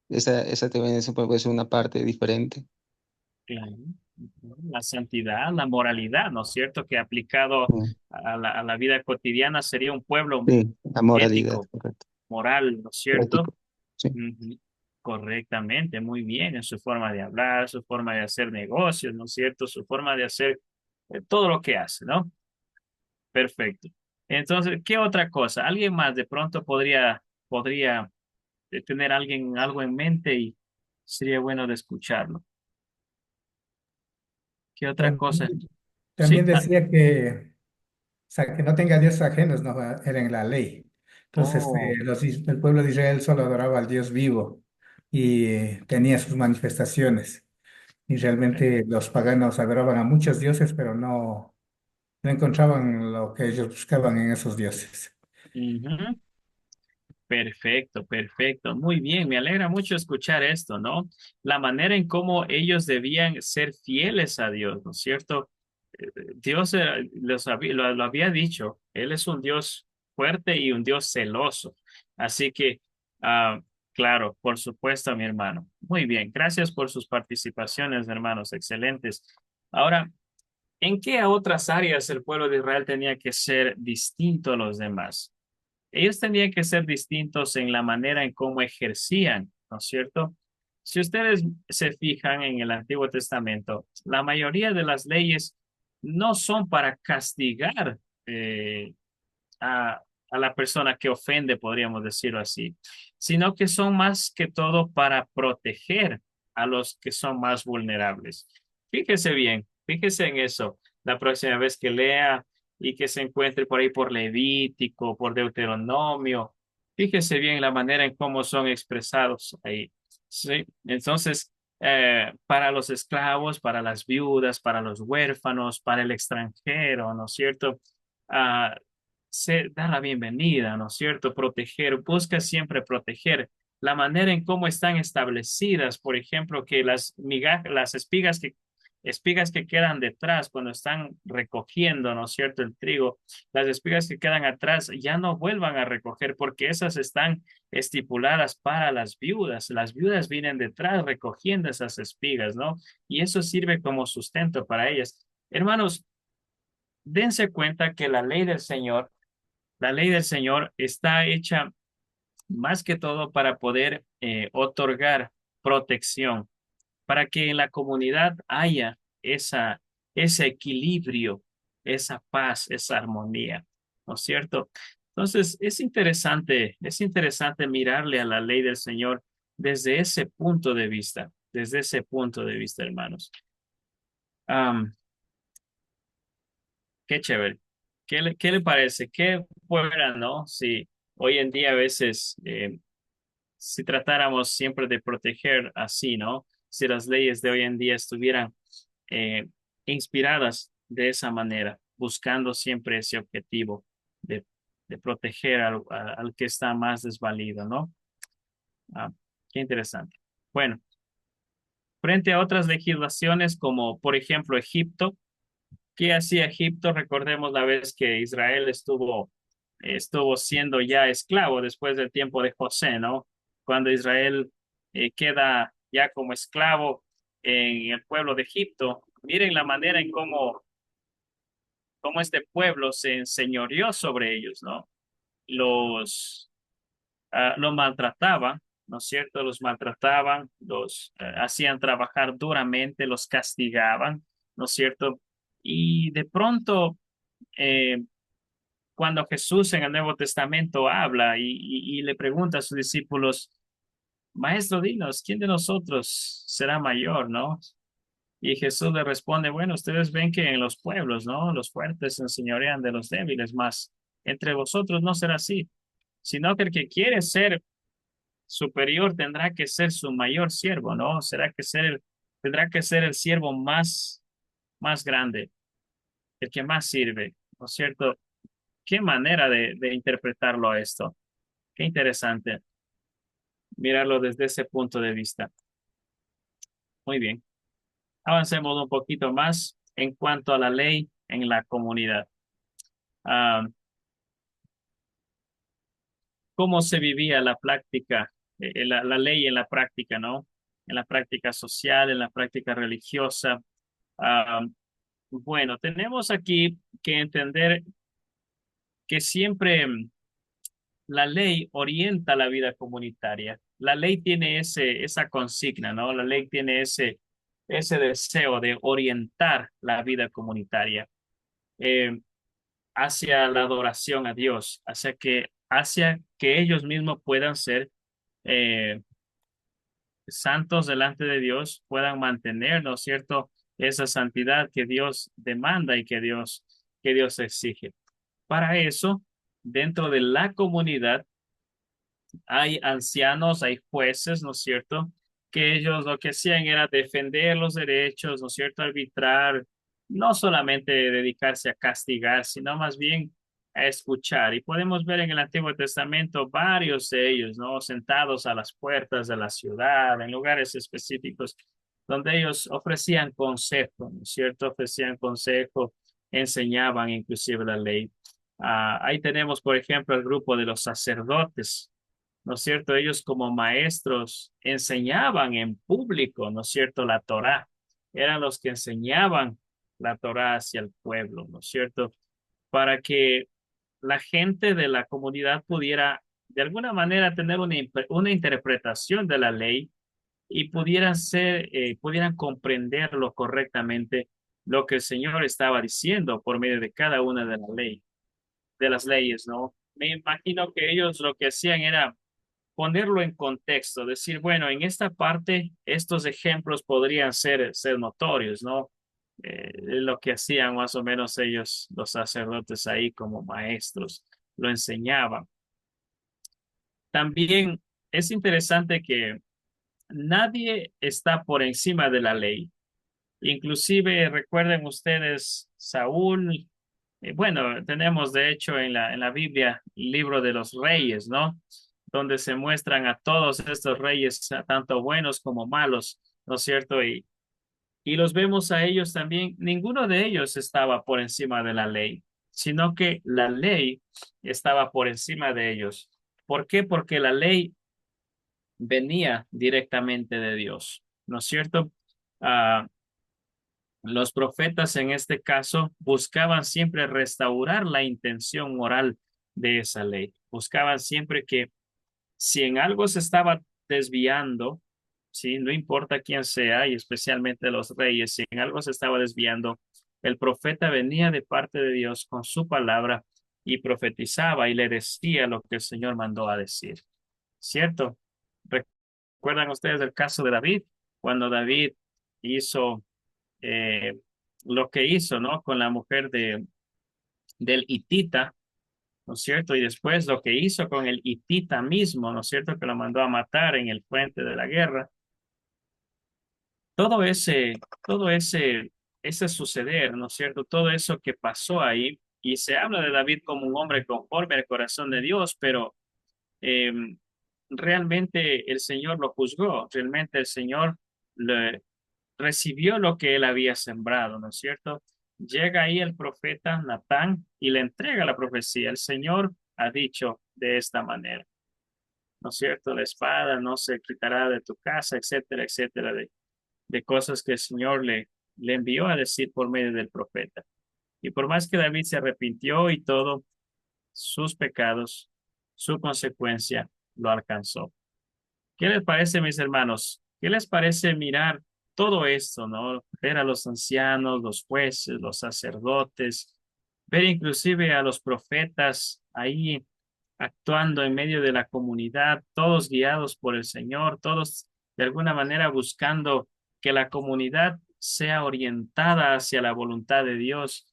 S5: esa también puede ser una parte diferente.
S1: Claro. Ujú. La santidad, la moralidad, ¿no es cierto? Que aplicado
S5: Mm,
S1: a la vida cotidiana sería un pueblo
S5: sí, la moralidad,
S1: ético,
S5: correcto.
S1: moral, ¿no es cierto?
S5: Ético, sí.
S1: Ujú. Correctamente, muy bien, en su forma de hablar, su forma de hacer negocios, ¿no es cierto? Su forma de hacer todo lo que hace, ¿no? Perfecto. Entonces, ¿qué otra cosa? ¿Alguien más de pronto podría tener alguien algo en mente y sería bueno de escucharlo? ¿Qué otra cosa?
S2: También,
S1: Sí,
S2: también decía que, o sea, que no tenga dioses ajenos, no era en la ley. Entonces,
S1: oh,
S2: el pueblo de Israel solo adoraba al Dios vivo y tenía sus manifestaciones. Y realmente los paganos adoraban a muchos dioses, pero no encontraban lo que ellos buscaban en esos dioses.
S1: ujú. Perfecto, perfecto. Muy bien, me alegra mucho escuchar esto, ¿no? La manera en cómo ellos debían ser fieles a Dios, ¿no es cierto? Dios lo había dicho, Él es un Dios fuerte y un Dios celoso. Así que, ah, claro, por supuesto, mi hermano. Muy bien, gracias por sus participaciones, hermanos, excelentes. Ahora, ¿en qué otras áreas el pueblo de Israel tenía que ser distinto a los demás? Ellos tenían que ser distintos en la manera en cómo ejercían, ¿no es cierto? Si ustedes se fijan en el Antiguo Testamento, la mayoría de las leyes no son para castigar eh, a, a la persona que ofende, podríamos decirlo así, sino que son más que todo para proteger a los que son más vulnerables. Fíjese bien, fíjese en eso la próxima vez que lea y que se encuentre por ahí por Levítico, por Deuteronomio. Fíjese bien la manera en cómo son expresados ahí. Sí, entonces, para los esclavos, para las viudas, para los huérfanos, para el extranjero, ¿no es cierto? Ah, se da la bienvenida, ¿no es cierto? Proteger, busca siempre proteger. La manera en cómo están establecidas, por ejemplo, que las migajas, las espigas que quedan detrás cuando están recogiendo, ¿no es cierto?, el trigo, las espigas que quedan atrás ya no vuelvan a recoger porque esas están estipuladas para las viudas. Las viudas vienen detrás recogiendo esas espigas, ¿no? Y eso sirve como sustento para ellas. Hermanos, dense cuenta que la ley del Señor está hecha más que todo para poder otorgar protección, para que en la comunidad haya ese equilibrio, esa paz, esa armonía, ¿no es cierto? Entonces, es interesante mirarle a la ley del Señor desde ese punto de vista, hermanos. Am, Qué chévere. Qué le parece? ¿Qué fuera, no? Si hoy en día a veces, si tratáramos siempre de proteger así, ¿no? Si las leyes de hoy en día estuvieran eh, inspiradas de esa manera, buscando siempre ese objetivo de, de proteger al que está más desvalido, ¿no? Ah, qué interesante. Bueno, frente a otras legislaciones como, por ejemplo, Egipto. ¿Qué hacía Egipto? Recordemos la vez que Israel estuvo siendo ya esclavo después del tiempo de José, ¿no? Cuando Israel queda ya como esclavo en el pueblo de Egipto. Miren la manera en cómo este pueblo se enseñoreó sobre ellos, ¿no? Los maltrataban, ¿no es cierto? Los maltrataban, los hacían trabajar duramente, los castigaban, ¿no es cierto? Y de pronto, eh, cuando Jesús en el Nuevo Testamento habla y le pregunta a sus discípulos, Maestro, dinos, ¿quién de nosotros será mayor, no? Y Jesús le responde, bueno, ustedes ven que en los pueblos, ¿no? Los fuertes se enseñorean de los débiles, más entre vosotros no será así, sino que el que quiere ser superior tendrá que ser su mayor siervo, ¿no? Tendrá que ser el siervo más grande, el que más sirve, ¿no es cierto? Qué manera de interpretarlo a esto. Qué interesante mirarlo desde ese punto de vista. Muy bien. Avancemos un poquito más en cuanto a la ley en la comunidad. Ah, ¿Cómo se vivía la práctica, la ley en la práctica, ¿no? En la práctica social, en la práctica religiosa. Ah, bueno, tenemos aquí que entender que siempre la ley orienta la vida comunitaria. La ley tiene esa consigna, ¿no? La ley tiene ese deseo de orientar la vida comunitaria eh, hacia la adoración a Dios, hacia que ellos mismos puedan ser eh, santos delante de Dios, puedan mantener, ¿no es cierto?, esa santidad que Dios demanda y que Dios exige. Para eso, dentro de la comunidad, hay ancianos, hay jueces, ¿no es cierto? Que ellos lo que hacían era defender los derechos, ¿no es cierto? Arbitrar, no solamente dedicarse a castigar, sino más bien a escuchar. Y podemos ver en el Antiguo Testamento varios de ellos, ¿no? Sentados a las puertas de la ciudad, en lugares específicos, donde ellos ofrecían consejo, ¿no es cierto? Ofrecían consejo, enseñaban inclusive la ley. Ahí tenemos, por ejemplo, el grupo de los sacerdotes, ¿no es cierto? Ellos como maestros enseñaban en público, ¿no es cierto? La Torá. Eran los que enseñaban la Torá hacia el pueblo, ¿no es cierto? Para que la gente de la comunidad pudiera de alguna manera tener una interpretación de la ley y pudieran comprenderlo correctamente lo que el Señor estaba diciendo por medio de cada una de las leyes, ¿no? Me imagino que ellos lo que hacían era ponerlo en contexto, decir, bueno, en esta parte estos ejemplos podrían ser notorios, ¿no? Lo que hacían más o menos ellos, los sacerdotes ahí como maestros, lo enseñaban. También es interesante que nadie está por encima de la ley. Inclusive recuerden ustedes, Saúl Bueno, tenemos de hecho en la Biblia el libro de los reyes, ¿no? Donde se muestran a todos estos reyes, tanto buenos como malos, ¿no es cierto? Y los vemos a ellos también, ninguno de ellos estaba por encima de la ley, sino que la ley estaba por encima de ellos. ¿Por qué? Porque la ley venía directamente de Dios, ¿no es cierto? Ah, los profetas en este caso buscaban siempre restaurar la intención moral de esa ley. Buscaban siempre que si en algo se estaba desviando, sí, no importa quién sea, y especialmente los reyes, si en algo se estaba desviando, el profeta venía de parte de Dios con su palabra y profetizaba y le decía lo que el Señor mandó a decir. ¿Cierto? ¿Recuerdan ustedes el caso de David? Cuando David hizo eh, lo que hizo, ¿no? Con la mujer del hitita, ¿no es cierto? Y después lo que hizo con el hitita mismo, ¿no es cierto? Que lo mandó a matar en el frente de la guerra. Todo ese, todo ese suceder, ¿no es cierto? Todo eso que pasó ahí, y se habla de David como un hombre conforme al corazón de Dios, pero eh, realmente el Señor lo juzgó, realmente el Señor le recibió lo que él había sembrado, ¿no es cierto? Llega ahí el profeta Natán y le entrega la profecía. El Señor ha dicho de esta manera, ¿no es cierto? La espada no se quitará de tu casa, etcétera, etcétera, de cosas que el Señor le envió a decir por medio del profeta. Y por más que David se arrepintió y todo, sus pecados, su consecuencia lo alcanzó. ¿Qué les parece, mis hermanos? ¿Qué les parece mirar todo esto, ¿no? Ver a los ancianos, los jueces, los sacerdotes, ver inclusive a los profetas ahí actuando en medio de la comunidad, todos guiados por el Señor, todos de alguna manera buscando que la comunidad sea orientada hacia la voluntad de Dios,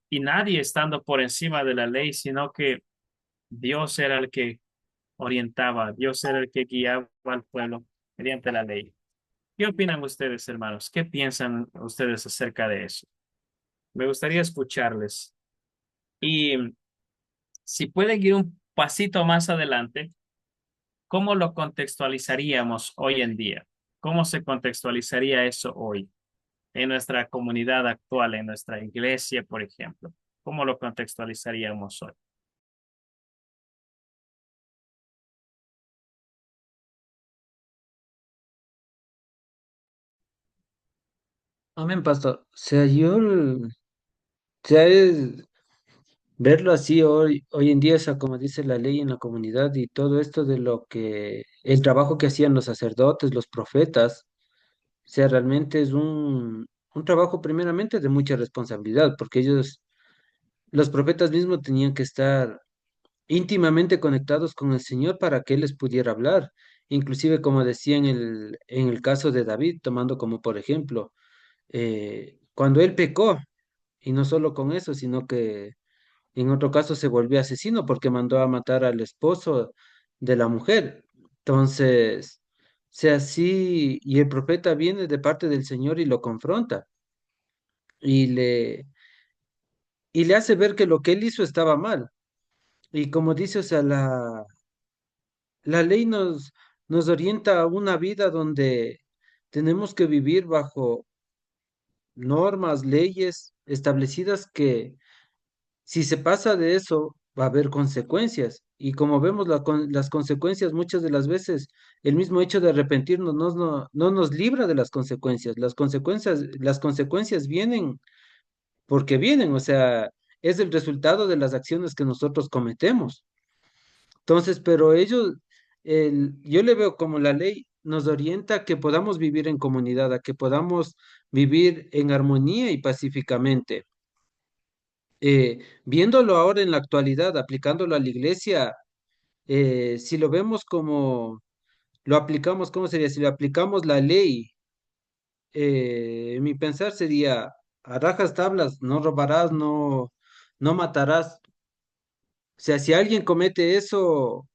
S1: y nadie estando por encima de la ley, sino que Dios era el que orientaba, Dios era el que guiaba al pueblo mediante la ley. ¿Qué opinan ustedes, hermanos? ¿Qué piensan ustedes acerca de eso? Me gustaría escucharles. Y si pueden ir un pasito más adelante, ¿cómo lo contextualizaríamos hoy en día? ¿Cómo se contextualizaría eso hoy en nuestra comunidad actual, en nuestra iglesia, por ejemplo? ¿Cómo lo contextualizaríamos hoy?
S3: Amén, pastor. O sea, o sea, verlo así hoy en día, o sea, como dice la ley en la comunidad y todo esto de lo que, el trabajo que hacían los sacerdotes, los profetas, o sea, realmente es un trabajo primeramente de mucha responsabilidad, porque ellos, los profetas mismos tenían que estar íntimamente conectados con el Señor para que Él les pudiera hablar. Inclusive, como decía en el caso de David, tomando como por ejemplo, cuando él pecó, y no solo con eso, sino que en otro caso se volvió asesino porque mandó a matar al esposo de la mujer. Entonces, sea así, y el profeta viene de parte del Señor y lo confronta y y le hace ver que lo que él hizo estaba mal. Y como dice, o sea, la ley nos orienta a una vida donde tenemos que vivir bajo normas, leyes establecidas que si se pasa de eso va a haber consecuencias. Y como vemos las consecuencias muchas de las veces, el mismo hecho de arrepentirnos no nos libra de las consecuencias. Las consecuencias vienen porque vienen, o sea, es el resultado de las acciones que nosotros cometemos. Entonces, pero yo le veo como la ley nos orienta a que podamos vivir en comunidad, a que podamos vivir en armonía y pacíficamente. Viéndolo ahora en la actualidad, aplicándolo a la iglesia, si lo vemos como lo aplicamos, ¿cómo sería? Si lo aplicamos la ley, mi pensar sería, a rajas tablas, no robarás, no matarás. O sea, si alguien comete eso,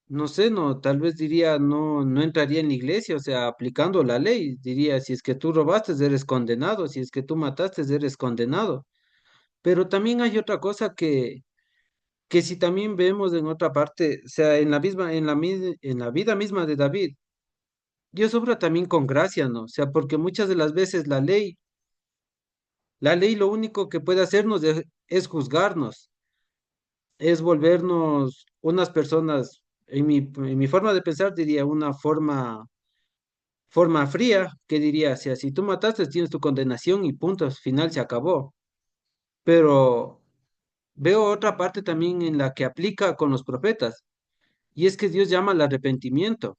S3: no sé, no, tal vez diría, no, no entraría en la iglesia, o sea, aplicando la ley, diría, si es que tú robaste, eres condenado, si es que tú mataste, eres condenado. Pero también hay otra cosa que si también vemos en otra parte, o sea, en la misma, en la vida misma de David, Dios obra también con gracia, ¿no? O sea, porque muchas de las veces la ley lo único que puede hacernos es juzgarnos, es volvernos unas personas, en mi forma de pensar diría una forma fría, que diría, o sea, si tú mataste, tienes tu condenación y punto, al final se acabó. Pero veo otra parte también en la que aplica con los profetas, y es que Dios llama al arrepentimiento,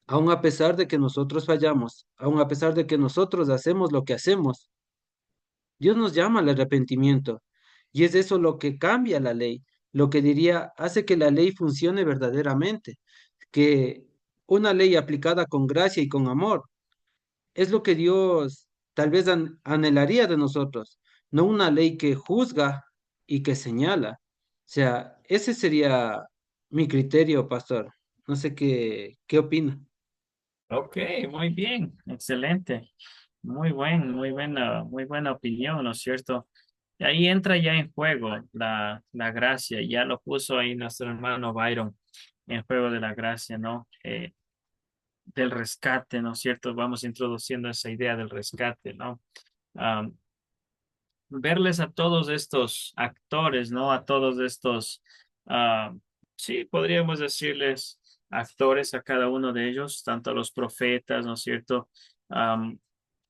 S3: aun a pesar de que nosotros fallamos, aun a pesar de que nosotros hacemos lo que hacemos. Dios nos llama al arrepentimiento y es eso lo que cambia la ley, lo que diría hace que la ley funcione verdaderamente, que una ley aplicada con gracia y con amor es lo que Dios tal vez anhelaría de nosotros, no una ley que juzga y que señala. O sea, ese sería mi criterio, pastor. No sé qué opina.
S1: Ok, muy bien, excelente. Muy buena opinión, ¿no es cierto? Y ahí entra ya en juego la gracia, ya lo puso ahí nuestro hermano Byron en juego de la gracia, ¿no? Del rescate, ¿no es cierto? Vamos introduciendo esa idea del rescate, ¿no? Verles a todos estos actores, ¿no? A todos estos, ah, sí, podríamos decirles actores a cada uno de ellos, tanto a los profetas, ¿no es cierto? Am,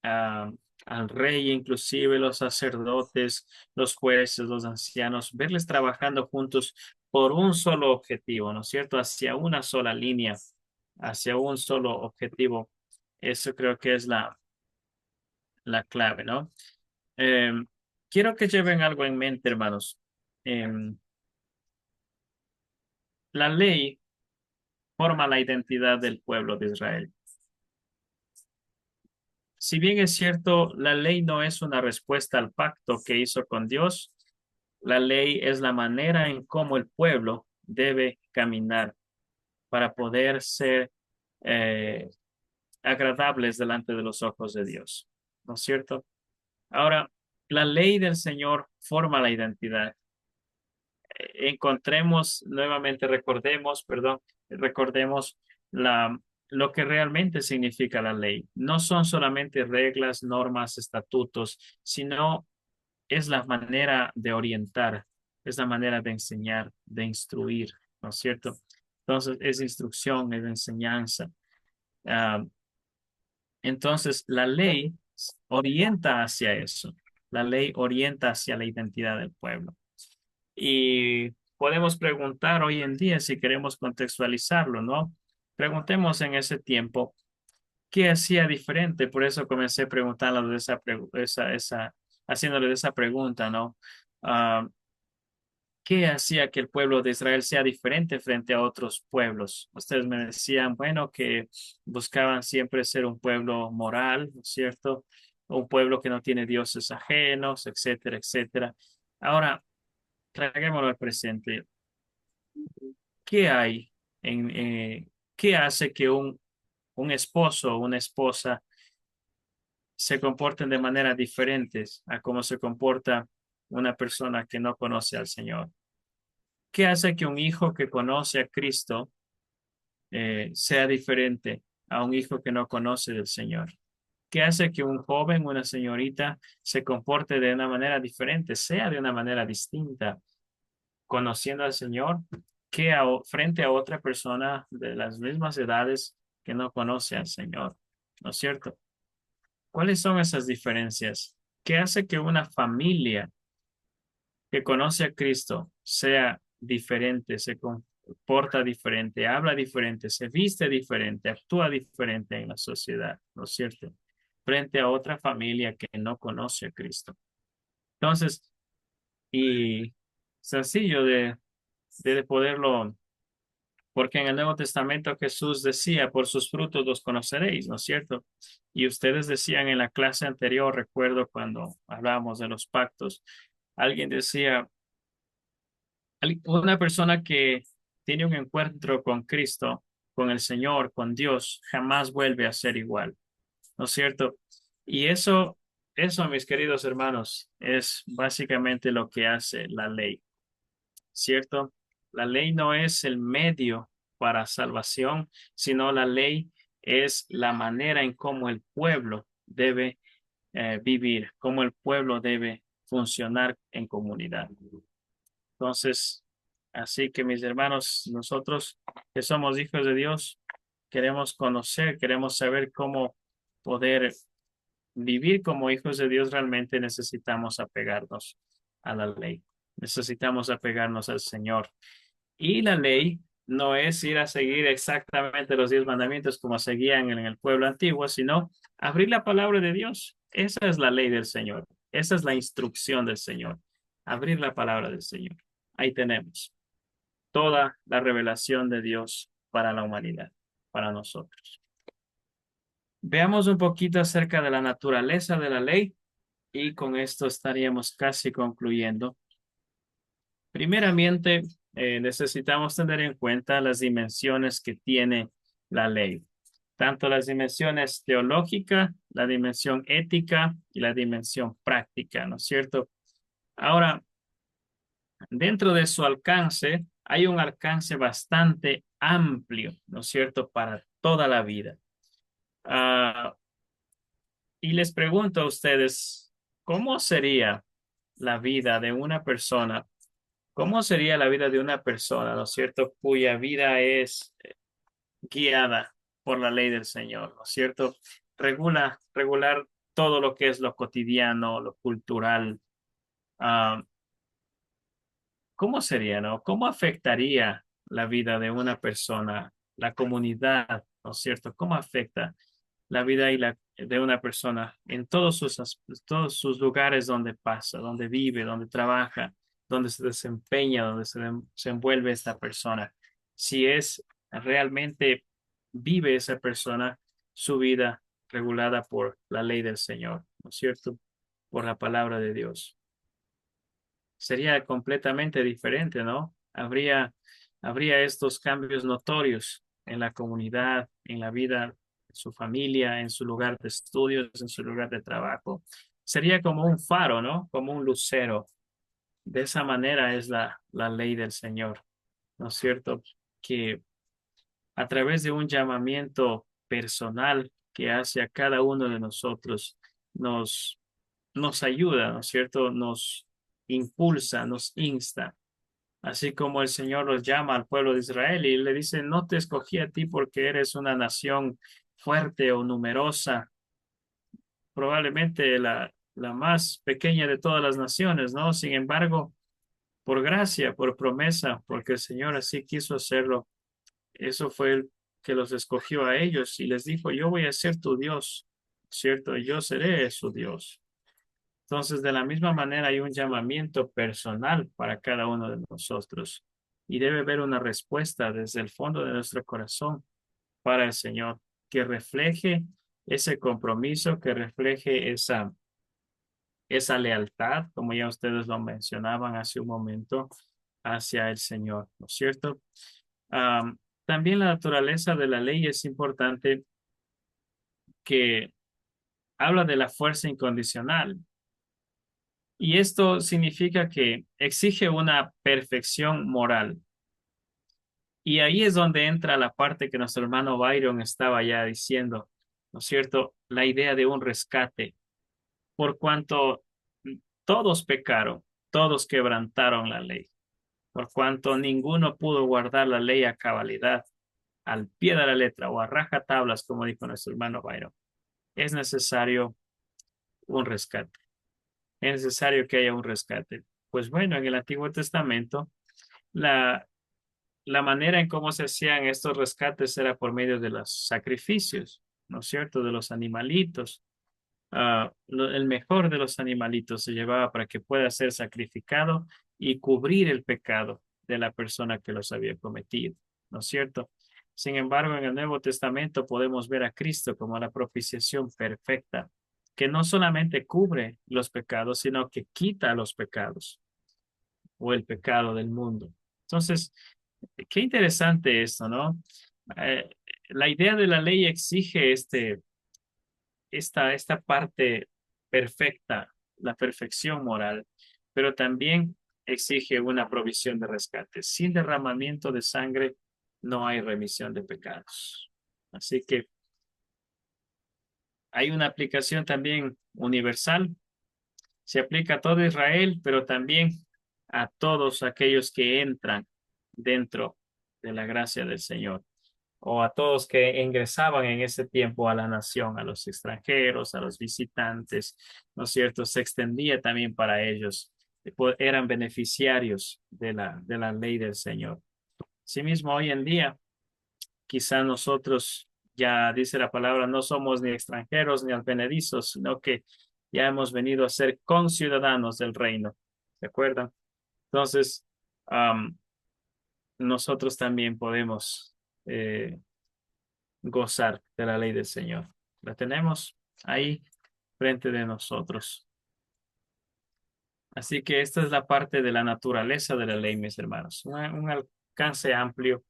S1: a- Al rey, inclusive los sacerdotes, los jueces, los ancianos, verles trabajando juntos por un solo objetivo, ¿no es cierto? Hacia una sola línea, hacia un solo objetivo. Eso creo que es la clave, ¿no? Em, Quiero que lleven algo en mente, hermanos. Em, la ley forma la identidad del pueblo de Israel. Si bien es cierto, la ley no es una respuesta al pacto que hizo con Dios, la ley es la manera en cómo el pueblo debe caminar para poder ser eh, agradables delante de los ojos de Dios. ¿No es cierto? Ahora, la ley del Señor forma la identidad. Encontremos nuevamente, recordemos la, lo que realmente significa la ley. No son solamente reglas, normas, estatutos, sino es la manera de orientar, es la manera de enseñar, de instruir, ¿no es cierto? Entonces, es instrucción, es enseñanza. Ah, entonces, la ley orienta hacia eso. La ley orienta hacia la identidad del pueblo. Y podemos preguntar hoy en día si queremos contextualizarlo, ¿no? Preguntemos en ese tiempo qué hacía diferente. Por eso comencé preguntando de haciéndole esa pregunta, ¿no? Ah, ¿Qué hacía que el pueblo de Israel sea diferente frente a otros pueblos? Ustedes me decían, bueno, que buscaban siempre ser un pueblo moral, ¿no es cierto? Un pueblo que no tiene dioses ajenos, etcétera, etcétera. Ahora, traguémoslo al presente. ¿Qué hay qué hace que un esposo o una esposa se comporten de manera diferentes a cómo se comporta una persona que no conoce al Señor? ¿Qué hace que un hijo que conoce a Cristo sea diferente a un hijo que no conoce del Señor? ¿Qué hace que un joven, una señorita, se comporte de una manera diferente, sea de una manera distinta, conociendo al Señor, que frente a otra persona de las mismas edades que no conoce al Señor? ¿No es cierto? ¿Cuáles son esas diferencias? ¿Qué hace que una familia que conoce a Cristo sea diferente, se comporta diferente, habla diferente, se viste diferente, actúa diferente en la sociedad? ¿No es cierto? Frente a otra familia que no conoce a Cristo. Entonces, y sencillo de poderlo, porque en el Nuevo Testamento Jesús decía, por sus frutos los conoceréis, ¿no es cierto? Y ustedes decían en la clase anterior, recuerdo cuando hablábamos de los pactos, alguien decía, una persona que tiene un encuentro con Cristo, con el Señor, con Dios, jamás vuelve a ser igual, ¿no es cierto? Y eso, mis queridos hermanos, es básicamente lo que hace la ley, ¿cierto? La ley no es el medio para salvación, sino la ley es la manera en cómo el pueblo debe vivir, cómo el pueblo debe funcionar en comunidad. Entonces, así que mis hermanos, nosotros que somos hijos de Dios, queremos conocer, queremos saber cómo poder vivir como hijos de Dios. Realmente necesitamos apegarnos a la ley, necesitamos apegarnos al Señor. Y la ley no es ir a seguir exactamente los 10 mandamientos como seguían en el pueblo antiguo, sino abrir la palabra de Dios. Esa es la ley del Señor. Esa es la instrucción del Señor. Abrir la palabra del Señor. Ahí tenemos toda la revelación de Dios para la humanidad, para nosotros. Veamos un poquito acerca de la naturaleza de la ley y con esto estaríamos casi concluyendo. Primeramente, necesitamos tener en cuenta las dimensiones que tiene la ley, tanto las dimensiones teológicas, la dimensión ética y la dimensión práctica, ¿no es cierto? Ahora, dentro de su alcance, hay un alcance bastante amplio, ¿no es cierto?, para toda la vida. Y les pregunto a ustedes, ¿cómo sería la vida de una persona? ¿Cómo sería la vida de una persona, ¿no es cierto?, cuya vida es guiada por la ley del Señor, ¿no es cierto? Regular todo lo que es lo cotidiano, lo cultural. Ah, ¿Cómo sería, no? ¿Cómo afectaría la vida de una persona, la comunidad, ¿no es cierto? ¿Cómo afecta la vida de una persona en todos sus lugares donde pasa, donde vive, donde trabaja, donde se desempeña, donde se envuelve esta persona? Si es realmente vive esa persona su vida regulada por la ley del Señor, ¿no es cierto? Por la palabra de Dios. Sería completamente diferente, ¿no? Habría estos cambios notorios en la comunidad, en la vida, en su familia, en su lugar de estudios, en su lugar de trabajo. Sería como un faro, ¿no? Como un lucero. De esa manera es la ley del Señor, ¿no es cierto? Que a través de un llamamiento personal que hace a cada uno de nosotros, nos, nos ayuda, ¿no es cierto? Nos impulsa, nos insta. Así como el Señor los llama al pueblo de Israel y le dice, no te escogí a ti porque eres una nación fuerte o numerosa, probablemente la más pequeña de todas las naciones, ¿no? Sin embargo, por gracia, por promesa, porque el Señor así quiso hacerlo, eso fue el que los escogió a ellos y les dijo, yo voy a ser tu Dios, ¿cierto? Yo seré su Dios. Entonces, de la misma manera, hay un llamamiento personal para cada uno de nosotros y debe haber una respuesta desde el fondo de nuestro corazón para el Señor que refleje ese compromiso, que refleje esa lealtad, como ya ustedes lo mencionaban hace un momento, hacia el Señor, ¿no es cierto? Am, También la naturaleza de la ley es importante, que habla de la fuerza incondicional. Y esto significa que exige una perfección moral. Y ahí es donde entra la parte que nuestro hermano Byron estaba ya diciendo, ¿no es cierto? La idea de un rescate, por cuanto todos pecaron, todos quebrantaron la ley, por cuanto ninguno pudo guardar la ley a cabalidad, al pie de la letra o a rajatablas, como dijo nuestro hermano Byron. Es necesario un rescate. Es necesario que haya un rescate. Pues bueno, en el Antiguo Testamento, la, la manera en cómo se hacían estos rescates era por medio de los sacrificios, ¿no es cierto? De los animalitos. El mejor de los animalitos se llevaba para que pueda ser sacrificado y cubrir el pecado de la persona que los había cometido, ¿no es cierto? Sin embargo, en el Nuevo Testamento podemos ver a Cristo como la propiciación perfecta, que no solamente cubre los pecados, sino que quita los pecados o el pecado del mundo. Entonces, Qué interesante esto, ¿no? Eh, la idea de la ley exige esta parte perfecta, la perfección moral, pero también exige una provisión de rescate. Sin derramamiento de sangre no hay remisión de pecados. Así que hay una aplicación también universal. Se aplica a todo Israel, pero también a todos aquellos que entran dentro de la gracia del Señor, o a todos que ingresaban en ese tiempo a la nación, a los extranjeros, a los visitantes, ¿no es cierto? Se extendía también para ellos, eran beneficiarios de la ley del Señor. Asimismo, hoy en día, quizá nosotros, ya dice la palabra, no somos ni extranjeros ni advenedizos, sino que ya hemos venido a ser conciudadanos del reino. ¿Se acuerdan? Entonces, nosotros también podemos eh, gozar de la ley del Señor. La tenemos ahí frente de nosotros. Así que esta es la parte de la naturaleza de la ley, mis hermanos. Un alcance amplio,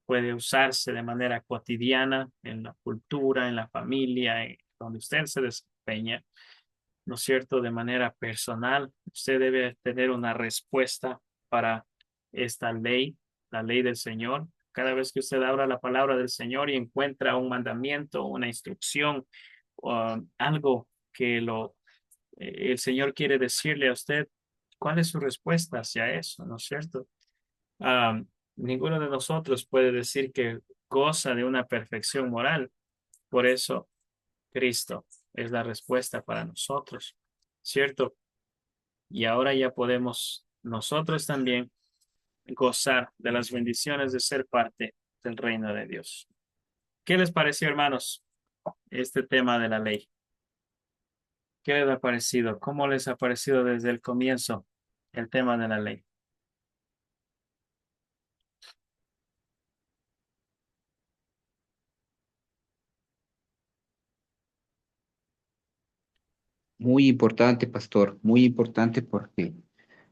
S1: puede usarse de manera cotidiana en la cultura, en la familia, en donde usted se desempeña, ¿no es cierto? De manera personal, usted debe tener una respuesta para esta ley, la ley del Señor. Cada vez que usted abra la palabra del Señor y encuentra un mandamiento, una instrucción, algo que el Señor quiere decirle a usted, ¿cuál es su respuesta hacia eso? ¿No es cierto? Ah, ninguno de nosotros puede decir que goza de una perfección moral. Por eso Cristo es la respuesta para nosotros, ¿cierto? Y ahora ya podemos nosotros también gozar de las bendiciones de ser parte del reino de Dios. ¿Qué les pareció, hermanos, este tema de la ley? ¿Qué les ha parecido? ¿Cómo les ha parecido desde el comienzo el tema de la ley?
S4: Muy importante, pastor, muy importante porque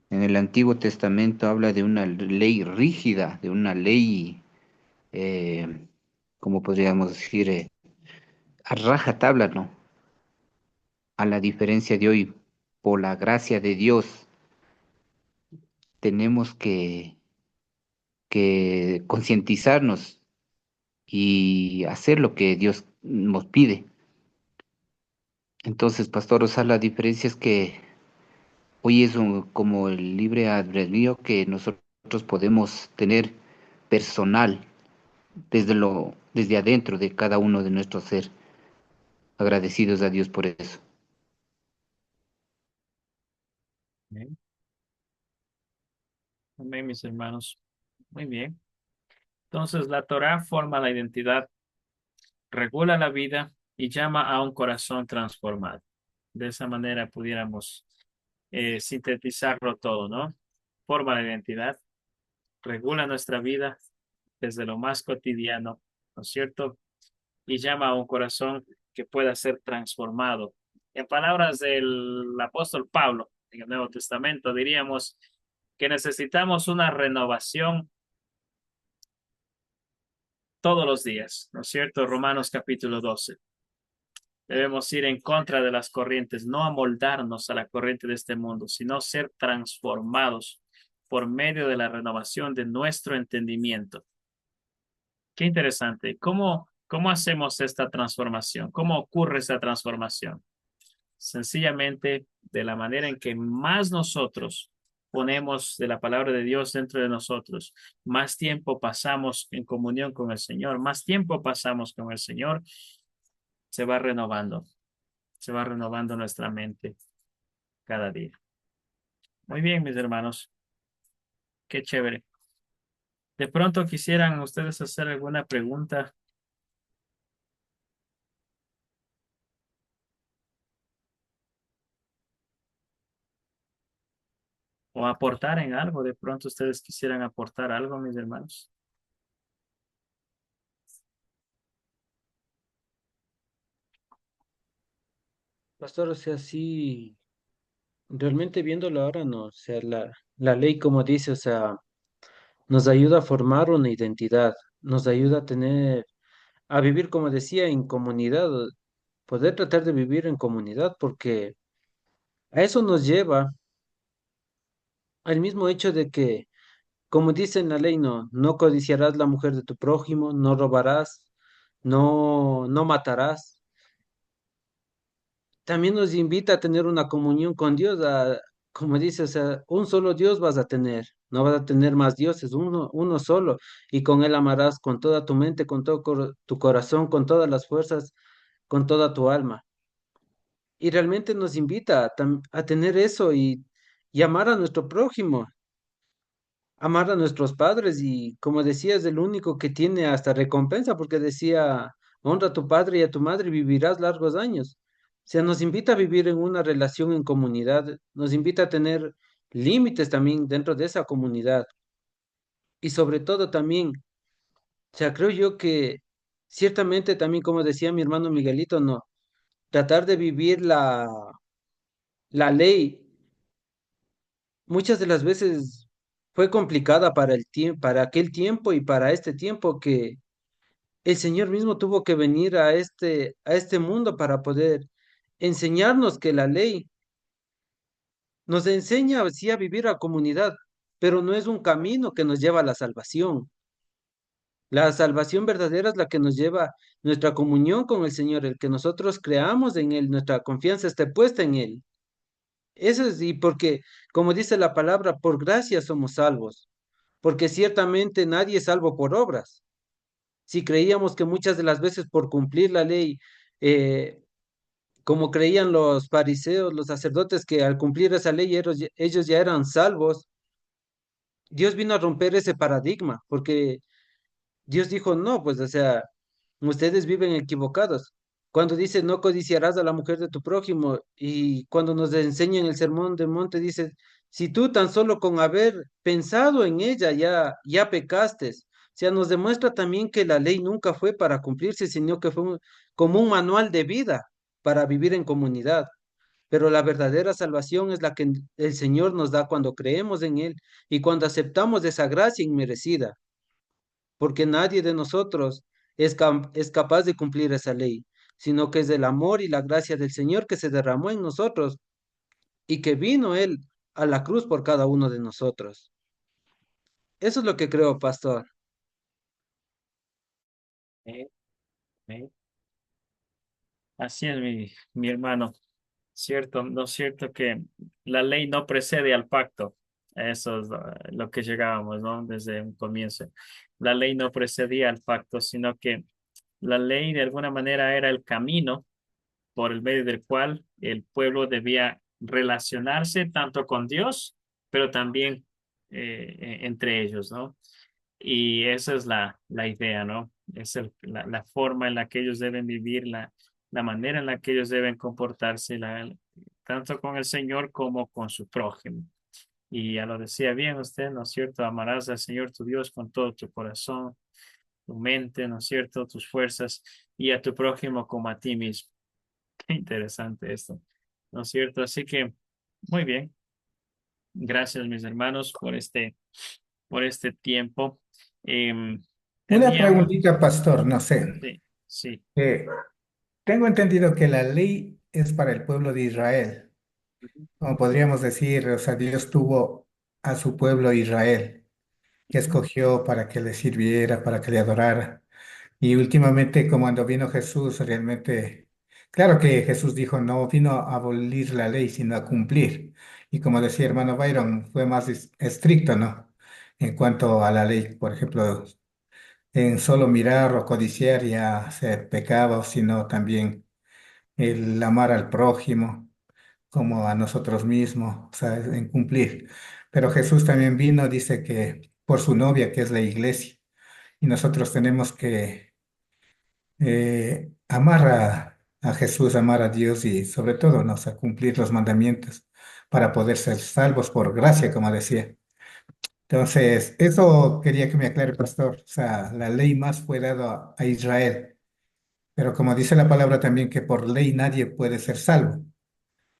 S4: en el Antiguo Testamento habla de una ley rígida, de una ley, ¿cómo podríamos decir? A rajatabla, ¿no? A la diferencia de hoy, por la gracia de Dios, tenemos que concientizarnos y hacer lo que Dios nos pide. Entonces, pastor, o sea, la diferencia es que hoy es como el libre albedrío que nosotros podemos tener personal desde adentro de cada uno de nuestros ser, agradecidos a Dios por eso.
S1: Amén. Amén, mis hermanos. Muy bien. Entonces, la Torá forma la identidad, regula la vida y llama a un corazón transformado. De esa manera pudiéramos sintetizarlo todo, ¿no? Forma la identidad, regula nuestra vida desde lo más cotidiano, ¿no es cierto? Y llama a un corazón que pueda ser transformado. En palabras del apóstol Pablo, en el Nuevo Testamento, diríamos que necesitamos una renovación todos los días, ¿no es cierto? Romanos capítulo 12. Debemos ir en contra de las corrientes, no amoldarnos a la corriente de este mundo, sino ser transformados por medio de la renovación de nuestro entendimiento. Qué interesante. ¿Cómo hacemos esta transformación? ¿Cómo ocurre esta transformación? Sencillamente de la manera en que más nosotros ponemos de la palabra de Dios dentro de nosotros, más tiempo pasamos en comunión con el Señor, más tiempo pasamos con el Señor, se va renovando, se va renovando nuestra mente cada día. Muy bien, mis hermanos, qué chévere. De pronto quisieran ustedes hacer alguna pregunta o aportar en algo. De pronto ustedes quisieran aportar algo, mis hermanos.
S3: Pastor, o sea, sí, realmente viéndolo ahora, no, o sea, la ley como dice, o sea, nos ayuda a formar una identidad, nos ayuda a tener, a vivir, como decía, en comunidad, poder tratar de vivir en comunidad, porque a eso nos lleva al mismo hecho de que, como dice en la ley, no codiciarás la mujer de tu prójimo, no robarás, no matarás. También nos invita a tener una comunión con Dios, como dice, o sea, un solo Dios vas a tener, no vas a tener más dioses, uno solo, y con Él amarás con toda tu mente, con todo tu corazón, con todas las fuerzas, con toda tu alma. Y realmente nos invita a tener eso y amar a nuestro prójimo, amar a nuestros padres, y como decía, es el único que tiene hasta recompensa, porque decía, honra a tu padre y a tu madre y vivirás largos años. O sea, nos invita a vivir en una relación en comunidad, nos invita a tener límites también dentro de esa comunidad. Y sobre todo también, o sea, creo yo que ciertamente también, como decía mi hermano Miguelito, no, tratar de vivir la ley muchas de las veces fue complicada para el tiempo, para aquel tiempo y para este tiempo, que el Señor mismo tuvo que venir a este mundo para poder enseñarnos que la ley nos enseña sí a vivir a comunidad, pero no es un camino que nos lleva a la salvación. La salvación verdadera es la que nos lleva nuestra comunión con el Señor, el que nosotros creamos en Él, nuestra confianza esté puesta en Él. Eso es, y porque, como dice la palabra, por gracia somos salvos, porque ciertamente nadie es salvo por obras. Si creíamos que muchas de las veces por cumplir la ley, eh, como creían los fariseos, los sacerdotes, que al cumplir esa ley ellos ya eran salvos, Dios vino a romper ese paradigma, porque Dios dijo, no, pues, o sea, ustedes viven equivocados. Cuando dice, no codiciarás a la mujer de tu prójimo, y cuando nos enseña en el Sermón del Monte, dice, si tú tan solo con haber pensado en ella ya pecaste. O sea, nos demuestra también que la ley nunca fue para cumplirse, sino que fue como un manual de vida para vivir en comunidad. Pero la verdadera salvación es la que el Señor nos da cuando creemos en Él y cuando aceptamos esa gracia inmerecida, porque nadie de nosotros es capaz de cumplir esa ley, sino que es el amor y la gracia del Señor que se derramó en nosotros y que vino Él a la cruz por cada uno de nosotros. Eso es lo que creo, pastor.
S1: Eh, eh, Así es, mi hermano. Cierto, no es cierto que la ley no precede al pacto. Eso es lo que llegábamos, ¿no? Desde un comienzo. La ley no precedía al pacto, sino que la ley de alguna manera era el camino por el medio del cual el pueblo debía relacionarse tanto con Dios, pero también entre ellos, ¿no? Y esa es la idea, ¿no? Es la forma en la que ellos deben vivir, la manera en la que ellos deben comportarse, tanto con el Señor como con su prójimo. Y ya lo decía bien usted, ¿no es cierto? Amarás al Señor tu Dios con todo tu corazón, tu mente, ¿no es cierto? Tus fuerzas, y a tu prójimo como a ti mismo. Qué interesante esto, ¿no es cierto? Así que, muy bien. Gracias, mis hermanos, por este tiempo. Em,
S2: Una
S1: teníamos,
S2: preguntita, pastor, no sé.
S1: sí, sí.
S2: Eh, Tengo entendido que la ley es para el pueblo de Israel. Como podríamos decir, o sea, Dios tuvo a su pueblo Israel, que
S1: Ujú.
S2: escogió para que le sirviera, para que le adorara. Y últimamente, como cuando vino Jesús, realmente, claro que Jesús dijo, no vino a abolir la ley, sino a cumplir. Y como decía hermano Byron, fue más estricto, ¿no? En cuanto a la ley, por ejemplo, en solo mirar o codiciar ya se pecaba, sino también el amar al prójimo como a nosotros mismos, o sea, en cumplir. Pero Jesús también vino, dice que por su novia, que es la iglesia, y nosotros tenemos que amar a Jesús, amar a Dios y sobre todo, ¿no? O sea, cumplir los mandamientos para poder ser salvos por gracia, como decía. Entonces, eso quería que me aclare, pastor. O sea, la ley más fue dada a Israel, pero como dice la palabra también que por ley nadie puede ser salvo.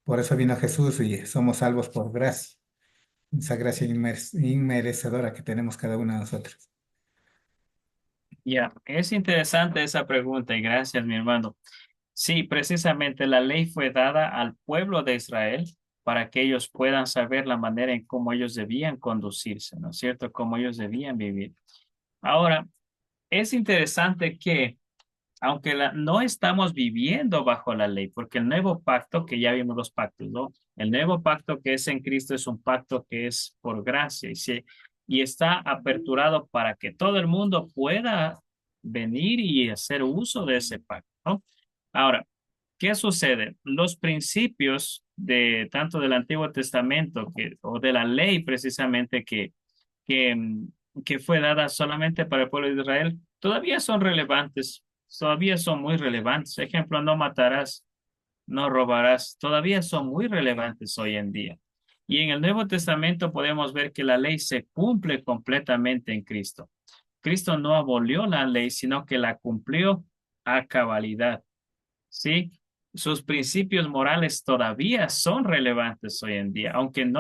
S2: Por eso vino Jesús y somos salvos por gracia. esa gracia inmerecedora que tenemos cada uno de nosotros.
S1: Ya, es interesante esa pregunta y gracias, mi hermano. Sí, precisamente la ley fue dada al pueblo de Israel para que ellos puedan saber la manera en cómo ellos debían conducirse, ¿no es cierto? Cómo ellos debían vivir. Ahora, es interesante que aunque no estamos viviendo bajo la ley, porque el nuevo pacto, que ya vimos los pactos, ¿no? El nuevo pacto que es en Cristo es un pacto que es por gracia y está aperturado para que todo el mundo pueda venir y hacer uso de ese pacto, ¿no? Ahora, ¿qué sucede? Los principios de tanto del Antiguo Testamento o de la ley precisamente que, que fue dada solamente para el pueblo de Israel, todavía son relevantes, todavía son muy relevantes. Ejemplo, no matarás, no robarás, todavía son muy relevantes hoy en día. Y en el Nuevo Testamento podemos ver que la ley se cumple completamente en Cristo. Cristo no abolió la ley, sino que la cumplió a cabalidad. ¿Sí? Sus principios morales todavía son relevantes hoy en día, aunque em,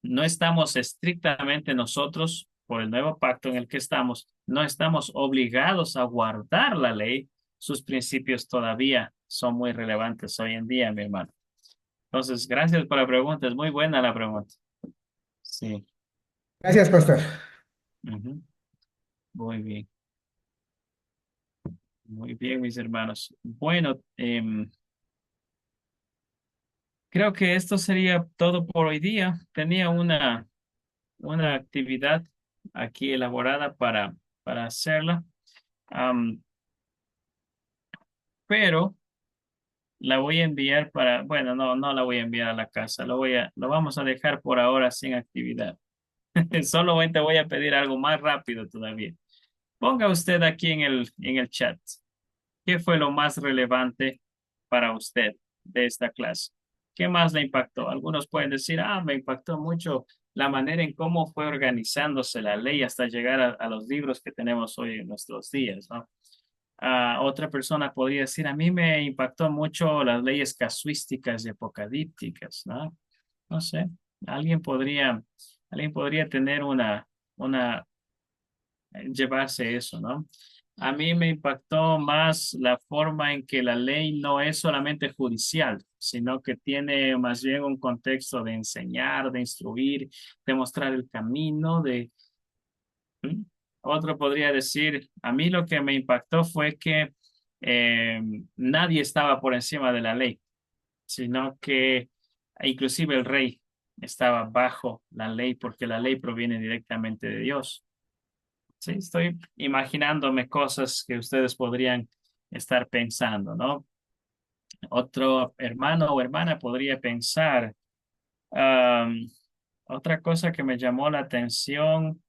S1: no estamos estrictamente nosotros, por el nuevo pacto en el que estamos, no estamos obligados a guardar la ley, sus principios todavía son muy relevantes hoy en día, mi hermano. Entonces, gracias por la pregunta, es muy buena la pregunta. Sí,
S2: Gracias, pastor.
S1: ujú. Muy bien, muy bien, mis hermanos. Bueno, creo que esto sería todo por hoy día. Tenía una actividad aquí elaborada para hacerla. Am, pero la voy a enviar bueno, no la voy a enviar a la casa, lo vamos a dejar por ahora sin actividad. Solamente voy a pedir algo más rápido todavía. Ponga usted aquí en el chat, ¿qué fue lo más relevante para usted de esta clase? ¿Qué más le impactó? Algunos pueden decir, me impactó mucho la manera en cómo fue organizándose la ley hasta llegar a los libros que tenemos hoy en nuestros días, ¿no? Otra persona podría decir, a mí me impactó mucho las leyes casuísticas y apocalípticas, ¿no? No sé, alguien podría, alguien podría tener llevarse eso, ¿no? A mí me impactó más la forma en que la ley no es solamente judicial, sino que tiene más bien un contexto de enseñar, de instruir, de mostrar el camino, ¿Mm? Otro podría decir, a mí lo que me impactó fue que eh, nadie estaba por encima de la ley, sino que inclusive el rey estaba bajo la ley porque la ley proviene directamente de Dios. Sí, estoy imaginándome cosas que ustedes podrían estar pensando, ¿no? Otro hermano o hermana podría pensar, um, otra cosa que me llamó la atención,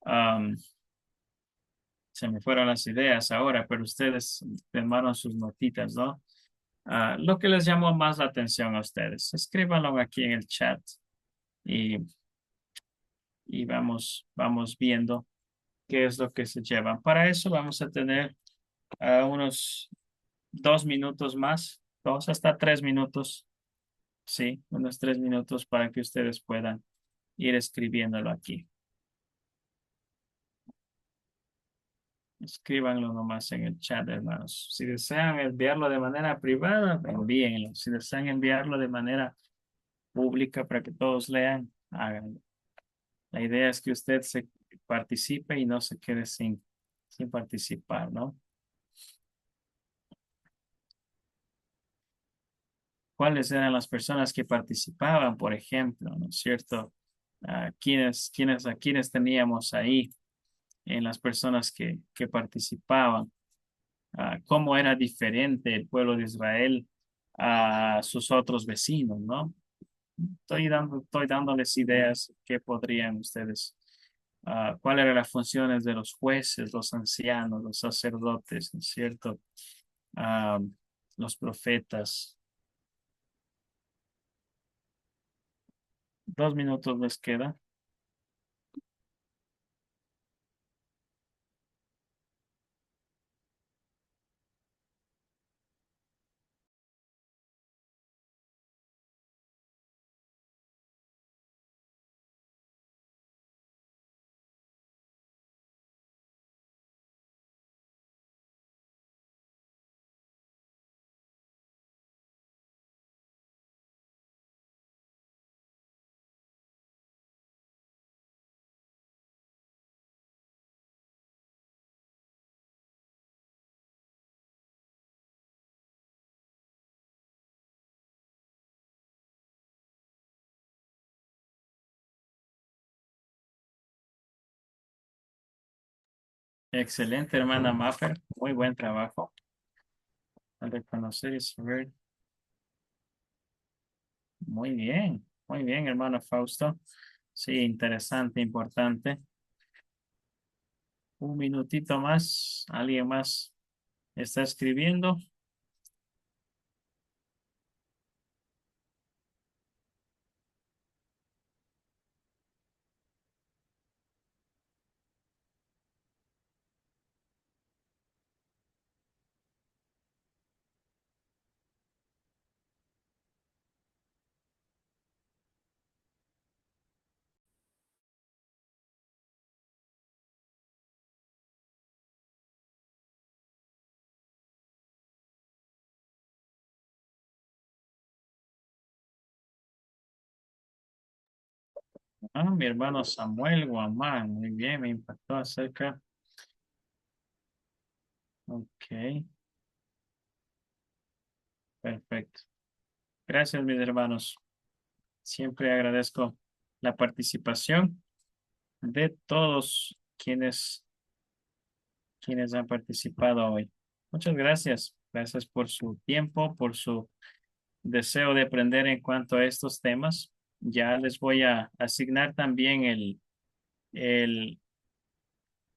S1: um, se me fueron las ideas ahora, pero ustedes tomaron sus notitas, ¿no? Lo que les llamó más la atención a ustedes, escríbanlo aquí en el chat y, y vamos viendo qué es lo que se llevan. Para eso vamos a tener unos 2 minutos más, 2 hasta 3 minutos, sí, unos 3 minutos para que ustedes puedan ir escribiéndolo aquí. Escríbanlo nomás en el chat, hermanos. Si desean enviarlo de manera privada, envíenlo. Si desean enviarlo de manera pública para que todos lean, háganlo. La idea es que usted se participe y no se quede sin participar, ¿no? ¿Cuáles eran las personas que participaban, por ejemplo, ¿no es cierto? ¿A quiénes teníamos ahí en las personas que participaban? ¿Cómo era diferente el pueblo de Israel a sus otros vecinos, ¿no? Estoy dándoles ideas que podrían ustedes, cuáles eran las funciones de los jueces, los ancianos, los sacerdotes, ¿no es cierto? Ah, los profetas. 2 minutos les queda. Excelente, hermana Maffer. Muy buen trabajo. Al reconocer y saber. Muy bien, hermano Fausto. Sí, interesante, importante. Un minutito más. ¿Alguien más está escribiendo? Ah, mi hermano Samuel Guamán. Muy bien, me impactó acerca. Ok, perfecto. Gracias, mis hermanos. Siempre agradezco la participación de todos quienes han participado hoy. Muchas gracias. Gracias por su tiempo, por su deseo de aprender en cuanto a estos temas. Ya les voy a asignar también el,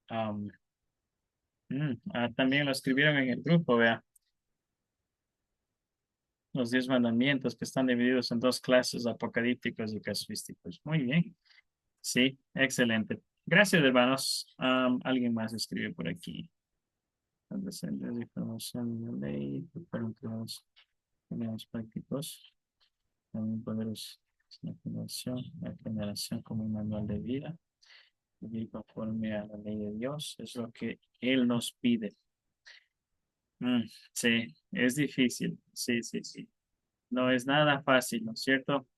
S1: am, también lo escribieron en el grupo, vea, los 10 mandamientos que están divididos en dos clases, apocalípticos y casuísticos. Muy bien. Sí, excelente. Gracias, hermanos. Alguien más escribe por aquí. Antecedentes de información de la ley, tenemos prácticos, también poderes la generación como un manual de vida, vivir conforme a la ley de Dios, es lo que Él nos pide. Sí, es difícil, sí, sí, sí. No es nada fácil, ¿no es cierto?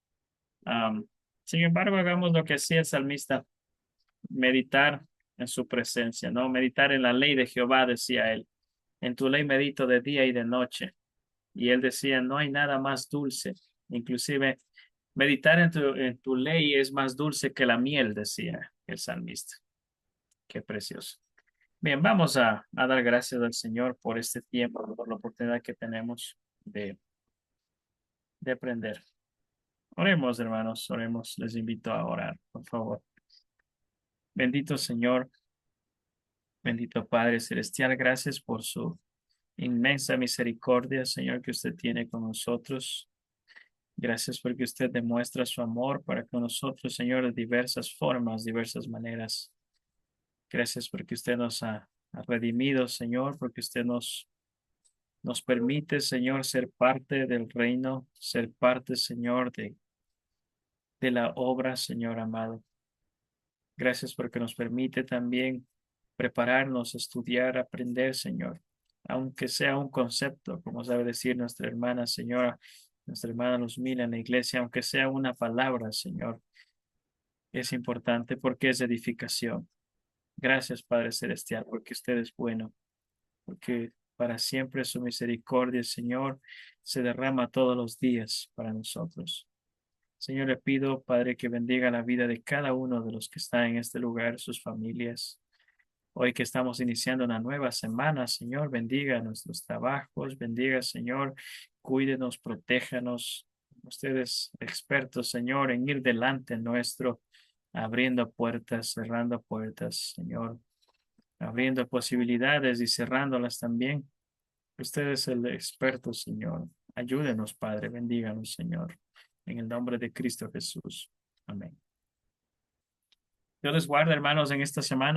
S1: Am, Sin embargo, hagamos lo que hacía el salmista, meditar en su presencia, ¿no? Meditar en la ley de Jehová, decía él. En tu ley medito de día y de noche. Y él decía, no hay nada más dulce. Inclusive, meditar en tu ley es más dulce que la miel, decía el salmista. Qué precioso. Bien, vamos a dar gracias al Señor por este tiempo, por la oportunidad que tenemos de aprender. Oremos, hermanos, oremos. Les invito a orar, por favor. Bendito Señor, bendito Padre Celestial, gracias por su inmensa misericordia, Señor, que usted tiene con nosotros. Gracias porque usted demuestra su amor para con nosotros, Señor, de diversas formas, diversas maneras. Gracias porque usted nos ha redimido, Señor, porque usted nos permite, Señor, ser parte del reino, ser parte, Señor, de la obra, Señor amado. Gracias porque nos permite también prepararnos, estudiar, aprender, Señor. Aunque sea un concepto, como sabe decir nuestra hermana, Señora, nuestra hermana Luzmila en la iglesia, aunque sea una palabra, Señor, es importante porque es edificación. Gracias, Padre Celestial, porque usted es bueno, porque para siempre su misericordia, Señor, se derrama todos los días para nosotros. Señor, le pido, Padre, que bendiga la vida de cada uno de los que están en este lugar, sus familias. Hoy que estamos iniciando una nueva semana, Señor, bendiga nuestros trabajos, bendiga, Señor, cuídenos, protéjanos. Ustedes expertos, Señor, en ir delante nuestro, abriendo puertas, cerrando puertas, Señor, abriendo posibilidades y cerrándolas también. Usted es el experto, Señor. Ayúdenos, Padre, bendíganos, Señor. En el nombre de Cristo Jesús. Amén. Dios les guarde, hermanos, en esta semana.